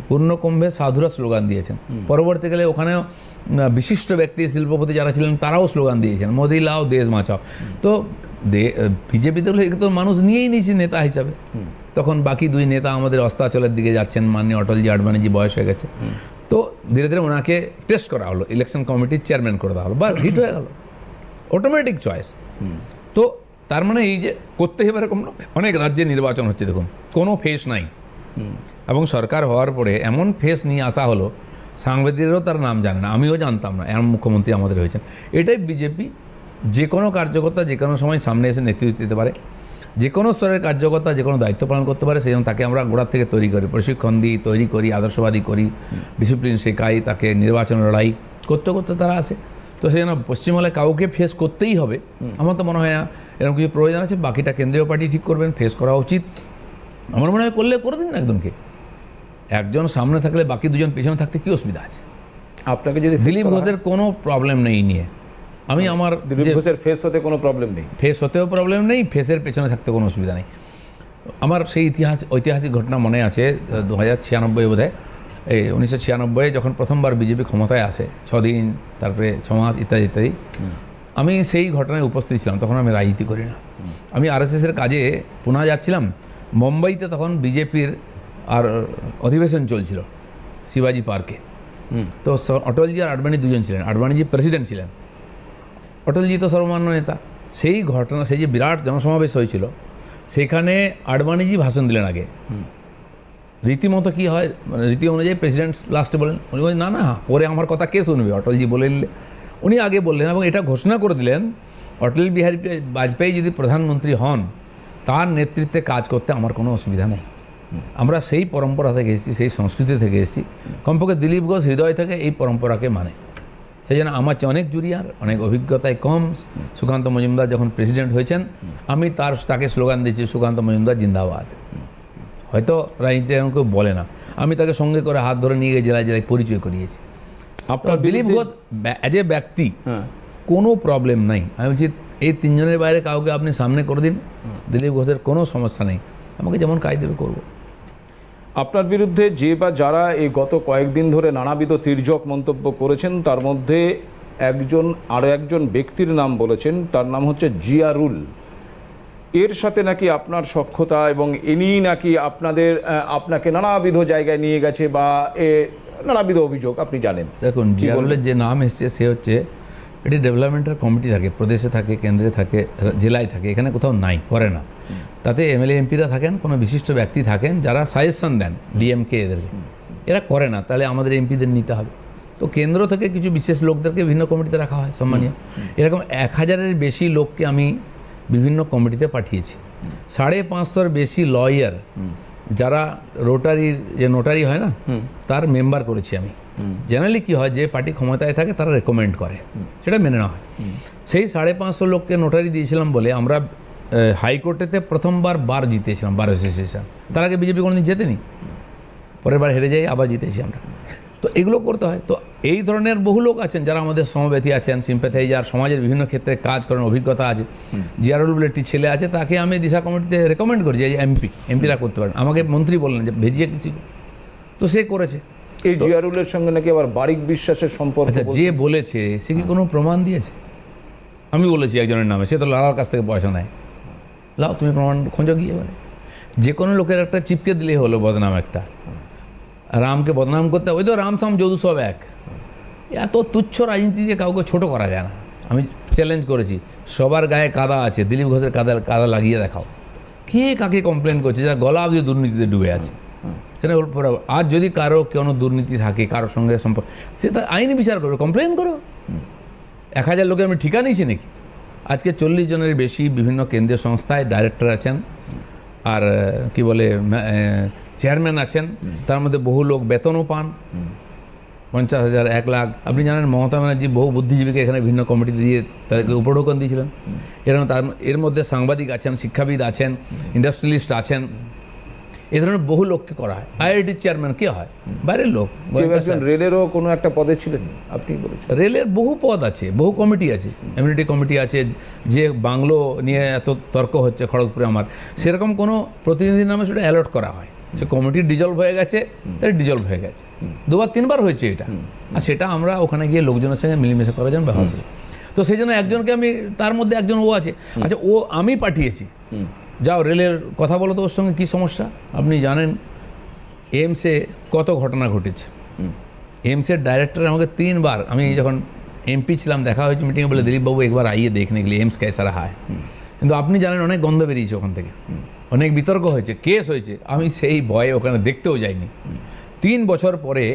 পূর্ণ কুম্ভে সাধুরা স্লোগান দিয়েছেন। পরবর্তীকালে ওখানেও বিশিষ্ট ব্যক্তি, শিল্পপতি যারা ছিলেন তারাও স্লোগান দিয়েছেন, মোদি লাও দেশ বাঁচাও। তো বিজেপিতে তো মানুষ নিয়েই নিয়েছে নেতা হিসাবে। তখন বাকি 2 নেতা আমাদের অস্তাচলের দিকে যাচ্ছেন, মাননীয় অটলজি আডবাণীজি বয়স হয়ে গেছে, তো ধীরে ধীরে ওনাকে টেস্ট করা হলো, ইলেকশন কমিটির চেয়ারম্যান করে দেওয়া হলো, বাস হিট হয়ে গেল, অটোমেটিক চয়েস। তো তার মানে এই যে করতে হবে এরকম অনেক রাজ্যে নির্বাচন হচ্ছে, দেখুন কোনো ফেস নাই, এবং সরকার হওয়ার পরে এমন ফেস নিয়ে আসা হলো, সাংবাদিকদেরও তার নাম জানে না, আমিও জানতাম না, এমন মুখ্যমন্ত্রী আমাদের হয়েছেন। এটাই বিজেপি, যে কোনো কার্যকর্তা যে কোনো সময় সামনে এসে নেতৃত্ব দিতে পারে, যে কোনো স্তরের কার্যকর্তা যে কোনো দায়িত্ব পালন করতে পারে, সেই জন্য তাকে আমরা গোড়ার থেকে তৈরি করি, প্রশিক্ষণ দিই, তৈরি করি, আদর্শবাদী করি, ডিসিপ্লিন শেখাই, তাকে নির্বাচন লড়াই করতে করতে তারা আসে। তো সেই জন্য পশ্চিমবাংলায় কাউকে ফেস করতেই হবে আমার তো মনে হয় না এরকম কিছু প্রয়োজন আছে। বাকিটা কেন্দ্রীয় পার্টি ঠিক করবেন, ফেস করা উচিত আমার মনে হয়, করলে করে দিন না একজনকে। একজন সামনে থাকলে বাকি 2জন পেছনে থাকতে কী অসুবিধা আছে? আপনাকে যদি দিলীপ ঘোষের কোনো প্রবলেম নেই নিয়ে, আমি আমার দিলীপ ঘোষের ফেস হতে কোনো প্রবলেম নেই, ফেস হতেও প্রবলেম নেই, ফেসের পেছনে থাকতে কোনো অসুবিধা নেই। আমার সেই ঐতিহাসিক ঘটনা মনে আছে, 2096 বোধহয়, এই 1996 যখন প্রথমবার বিজেপি ক্ষমতায় আসে, 6 দিন, তারপরে 6 মাস, ইত্যাদি ইত্যাদি। আমি সেই ঘটনায় উপস্থিত ছিলাম, তখন আমি রাজনীতি করি না, আমি আরএসএসের কাজে পুনা যাচ্ছিলাম। মুম্বাইতে তখন বিজেপির আর অধিবেশন চলছিল শিবাজি পার্কে। তো অটলজি আর আডবাণী 2জন ছিলেন, আডবাণীজি প্রেসিডেন্ট ছিলেন, অটলজি তো সর্বমান্য নেতা। সেই ঘটনা, সেই যে বিরাট জনসমাবেশ হয়েছিল, সেখানে আডবাণীজি ভাষণ দিলেন আগে। রীতিমতো কী হয়, মানে রীতি অনুযায়ী প্রেসিডেন্ট লাস্টে বলেন, উনি বলেন না পরে আমার কথা কে শুনবে, অটলজি বলে নিলে, উনি আগে বললেন এবং এটা ঘোষণা করে দিলেন, অটল বিহারী বাজপেয়ী যদি প্রধানমন্ত্রী হন, তার নেতৃত্বে কাজ করতে আমার কোনো অসুবিধা নেই। আমরা সেই পরম্পরা থেকে এসেছি, সেই সংস্কৃতি থেকে এসেছি, কমপক্ষে দিলীপ ঘোষ হৃদয় থেকে এই পরম্পরাকে মানে। সেই জন্য আমার চেয়ে অনেক জুনিয়র, অনেক অভিজ্ঞতায় কম, সুকান্ত মজুমদার যখন প্রেসিডেন্ট হয়েছেন, আমি তাকে স্লোগান দিয়েছি, সুকান্ত মজুমদার জিন্দাবাদ। হয়তো রাজনীতি এরকম কেউ বলে না, আমি তাকে সঙ্গে করে হাত ধরে নিয়ে গিয়ে জেলায় জেলায় পরিচয় করিয়েছি। আপনার দিলীপ ঘোষ অ্যাজ এ ব্যক্তি কোনো প্রবলেম নাই। আমি বলছি এই তিনজনের বাইরে কাউকে আপনি সামনে করে দিন, দিলীপ ঘোষের কোনো সমস্যা নেই, আমাকে যেমন কাজ দেবে করবো। আপনার বিরুদ্ধে যে বা যারা এই গত কয়েকদিন ধরে নানাবিধ তির্যক মন্তব্য করেছেন, তার মধ্যে আরও একজন ব্যক্তির নাম বলেছেন, তার নাম হচ্ছে জিয়ারুল। এর সাথে নাকি আপনার সখ্যতা এবং ইনি নাকি আপনাকে নানাবিধ জায়গায় নিয়ে গেছে বা নানাবিধ অভিযোগ আপনি জানেন। দেখুন, জিয়ারুলের যে নাম এসছে সে হচ্ছে, এটি ডেভেলপমেন্টের কমিটি থাকে, প্রদেশে থাকে, কেন্দ্রে থাকে, জেলায় থাকে, এখানে কোথাও নাই, করে না। তাতে এমএলএ এমপিরা থাকেন, কোনো বিশিষ্ট ব্যক্তি থাকেন যারা সাজেশন দেন ডিএমকে এদেরকে, এরা করে না, তাহলে আমাদের এমপিদের নিতে হবে। তো কেন্দ্র থেকে কিছু বিশেষ লোকদেরকে বিভিন্ন কমিটিতে রাখা হয় সম্মানীয়। এরকম 1000-এর বেশি লোককে আমি বিভিন্ন কমিটিতে পাঠিয়েছি। 550-র বেশি লয়ার যারা রোটারির যে নোটারি হয় না, তার মেম্বার করেছি আমি। জেনারেলি কি হয়, যে পার্টি ক্ষমতায় থাকে তারা রেকমেন্ড করে, সেটা মেনে নেওয়া হয়। সেই 550 লোককে নোটারি দিয়েছিলাম বলে আমরা হাইকোর্টেতে প্রথমবার জিতেছিলাম, বার অ্যাসোসিয়েশন। তার আগে বিজেপি কোনোদিন জেতেনি, পরের বার হেরে যাই, আবার জিতেছি আমরা। তো এগুলো করতে হয়। তো এই ধরনের বহু লোক আছেন যারা আমাদের সমব্যথী আছেন, সিম্প্যাথাইজার, সমাজের বিভিন্ন ক্ষেত্রে কাজ করেন, অভিজ্ঞতা আছে। জিয়ারুল বলে একটি ছেলে আছে, তাকে আমি দিশা কমিটিতে রেকমেন্ড করি যে এমপিরা করতে পারেন। আমাকে মন্ত্রী বললেন যে ভেজিয়ে কিছু, তো সে করেছে। এই জিয়ারুলের সঙ্গে নাকি আবার বারিক বিশ্বাসের সম্পর্ক। আচ্ছা, যে বলেছে সে কি কোনো প্রমাণ দিয়েছে? আমি বলেছি একজনের নামে, সে তো লালার কাছ থেকে পয়সা নেয়। লাও, তুমি প্রমাণ খোঁজো গিয়ে। এবারে যে কোনো লোকের একটা চিপকে দিলেই হলো বদনাম, একটা রামকে বদনাম করতে, ওই তো রাম সাম যদু সব এক। এত তুচ্ছ রাজনীতিতে কাউকে ছোট করা যায় না। আমি চ্যালেঞ্জ করেছি, সবার গায়ে কাদা আছে, দিলীপ ঘোষের কাদা লাগিয়ে দেখাও। কে কাকে কমপ্লেন করছে, যা গলা অবধি দুর্নীতিতে ডুবে আছে, সেটা আজ যদি কারো কোনো দুর্নীতি থাকে, কারোর সঙ্গে সম্পর্ক, সে তার আইনি বিচার করবে, কমপ্লেন করো। 1000 লোকে আমি ঠিকা নিয়েছি নাকি? আজকে 40 জনের বেশি বিভিন্ন কেন্দ্রীয় সংস্থায় ডাইরেক্টর আছেন, আর কি বলে চেয়ারম্যান আছেন, তার মধ্যে বহু লোক বেতনও পান, 50,000, 1 লাখ। আপনি জানেন মমতা ব্যানার্জি বহু বুদ্ধিজীবীকে এখানে ভিন্ন কমিটিতে দিয়ে তাদেরকে উপঢৌকন দিয়েছিলেন। এর মধ্যে সাংবাদিক আছেন, শিক্ষাবিদ আছেন, ইন্ডাস্ট্রিয়ালিস্ট আছেন, এ ধরনের বহু লোককে করা হয়। আইআইটির চেয়ারম্যান কে হয়? বাইরের লোক। রেলেরও কোনো একটা পদে ছিলেন আপনি বলেছেন। রেলের বহু পদ আছে, বহু কমিটি আছে, ইমিউনিটি কমিটি আছে। যে বাংলো নিয়ে এত তর্ক হচ্ছে খড়গপুরে, আমার সেরকম কোনো প্রতিনিধির নামে সেটা অ্যালট করা হয়। সে কমিটি ডিজলভ হয়ে গেছে, তাই ডিজলভ হয়ে গেছে। 2-3বার হয়েছে এটা, আর সেটা আমরা ওখানে গিয়ে লোকজনের সঙ্গে মিলেমিশে করার জন্য ব্যবহার করি। তো সেই জন্য একজনকে আমি, তার মধ্যে একজন ও আছে। আচ্ছা, ও আমি পাঠিয়েছি, যাও রেলের কথা বলো তো, ওর সঙ্গে কী সমস্যা। আপনি জানেন এমসে কত ঘটনা ঘটেছে। এমসের ডাইরেক্টর আমাকে 3 বার, আমি যখন এমপি ছিলাম, দেখা হয়েছে মিটিংয়ে, বলে দিলীপবাবু একবার আইয়ে দেখনে গেলে এমস कैसा रहा है। কিন্তু আপনি জানেন অনেক গন্ধ বেরিয়েছে ওখান থেকে, অনেক বিতর্ক হয়েছে, কেস হয়েছে। আমি সেই ভয়ে ওখানে দেখতেও যাইনি। 3 বছর পরে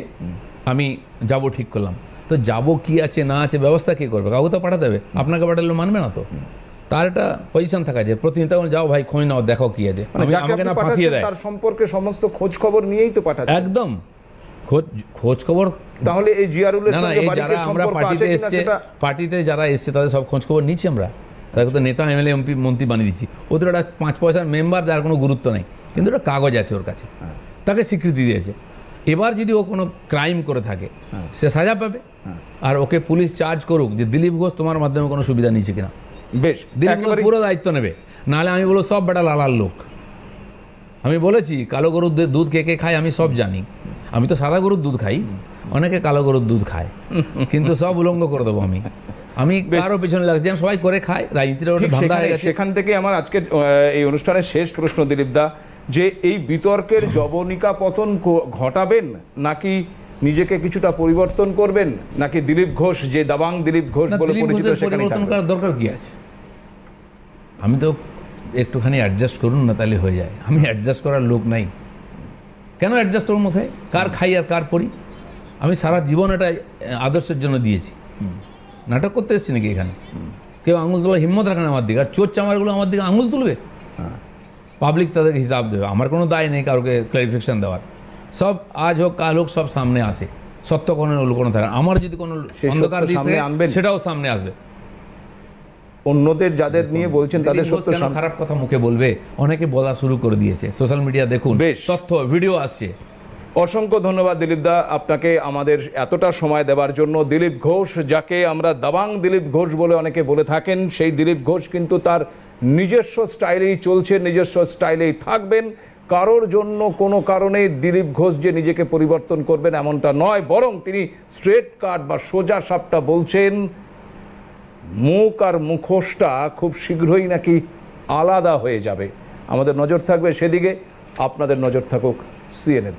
আমি যাব ঠিক করলাম। তো যাব, কি আছে না আছে ব্যবস্থা কে করবে? কাউকে তো পাঠাতে হবে, আপনাকে পাঠালে মানবে না তো। তার একটা পজিশন থাকা যায়, প্রতিনিধি যাও ভাই খোঁজ নাও, দেখো কি আছে, আমাকে না ফাঁসিয়ে দেয়। তার সম্পর্কে সমস্ত খোঁজ খবর নিয়েই তো পাঠাচ্ছে। একদম খোঁজ খবর। তাহলে এই জিয়ারুলের সঙ্গে যারা আমরা পার্টিতে এসছে, পার্টিতে যারা এসছে তাদের সব খোঁজ খবর নিচ্ছি আমরা। তাদেরকে তো নেতা, এমএলএ, এমপি, মন্ত্রী বানিয়ে দিচ্ছি। ওদের একটা 5 পয়সার মেম্বার, যার কোনো গুরুত্ব নেই, কিন্তু একটা কাগজ আছে ওর কাছে, তাকে স্বীকৃতি দিয়েছে। এবার যদি ও কোনো ক্রাইম করে থাকে, সে সাজা পাবে। আর ওকে পুলিশ চার্জ করুক যে দিলীপ ঘোষ তোমার মাধ্যমে কোনো সুবিধা নিচ্ছে কিনা। বেশ, দিলীপ ঘোষ পুরো দায়িত্ব নেবে, নাহলে আমি বলবো সব বেটা লালার লোক। আমি বলেছি কালো গরুর দুধ কে কে খায় আমি সব জানি। আমি তো সাদা গরুর দুধ খাই, অনেকে কালো গরুর দুধ খায়, কিন্তু সব উলঙ্গ করে দেবো আমি। আমি কারো পেছনে লাগছি, সবাই করে খায়, রাজনীতির ওটা ধান্দা হয়ে গেছে। সেখান থেকে আমার আজকের এই অনুষ্ঠানের শেষ প্রশ্ন, দিলীপ দা, যে এই বিতর্কের জবনিকা পতন ঘটাবেন, নাকি নিজেকে কিছুটা পরিবর্তন করবেন, নাকি দিলীপ ঘোষ যে দাবাং দিলীপ ঘোষ বলে পরিচিত সেখানে পরিবর্তন করার দরকার কি আছে? আমি তো একটুখানি অ্যাডজাস্ট করুন না, তাহলে হয়ে যায়। আমি অ্যাডজাস্ট করার লোক নাই। কেন অ্যাডজাস্ট করবো? মধ্যে কার খাই আর কার পড়ি? আমি সারা জীবন এটা আদর্শের জন্য দিয়েছি। নাটক করতে এসেছি নাকি এখানে? কেউ আঙুল তোলার হিম্মত রাখে না আমার দিকে, আর চোর চামারগুলো আমার দিকে আঙুল তুলবে, পাবলিক তাদেরকে হিসাব দেবে। আমার কোনো দায় নেই কাউকে ক্লারিফিকেশন দেওয়ার। সব আজ হোক কাল হোক সব সামনে আসে, সত্য কোনো লুকোনো থাকে। আমার যদি কোনো অন্ধকার দিকে আনবেন, সেটাও সামনে আসবে। অন্যদের যাদের নিয়ে বলছেন তাদের সত্য খারাপ কথা মুখে বলবে, অনেকে বলা শুরু করে দিয়েছে। সোশ্যাল মিডিয়া দেখুন, তথ্য ভিডিও আসছে, অসংখ্য ধন্যবাদ দিলীপ দা আপনাকে আমাদের এতটা সময় দেওয়ার জন্য। দিলীপ ঘোষ, যাকে আমরা দাবাং দিলীপ ঘোষ বলে অনেকে বলে থাকেন, সেই দিলীপ ঘোষ কিন্তু তার নিজস্ব স্টাইলেই চলছে, নিজস্ব স্টাইলেই থাকবেন। কারোর জন্য কোনো কারণে দিলীপ ঘোষ যে নিজেকে পরিবর্তন করবেন এমনটা নয়, বরং তিনি স্ট্রেট কাট বা সোজা সাপটা বলছেন। মুখ আর মুখোশটা খুব শীঘ্রই নাকি আলাদা হয়ে যাবে। আমাদের নজর থাকবে সেদিকে, আপনাদের নজর থাকুক সিএনএর দিকে।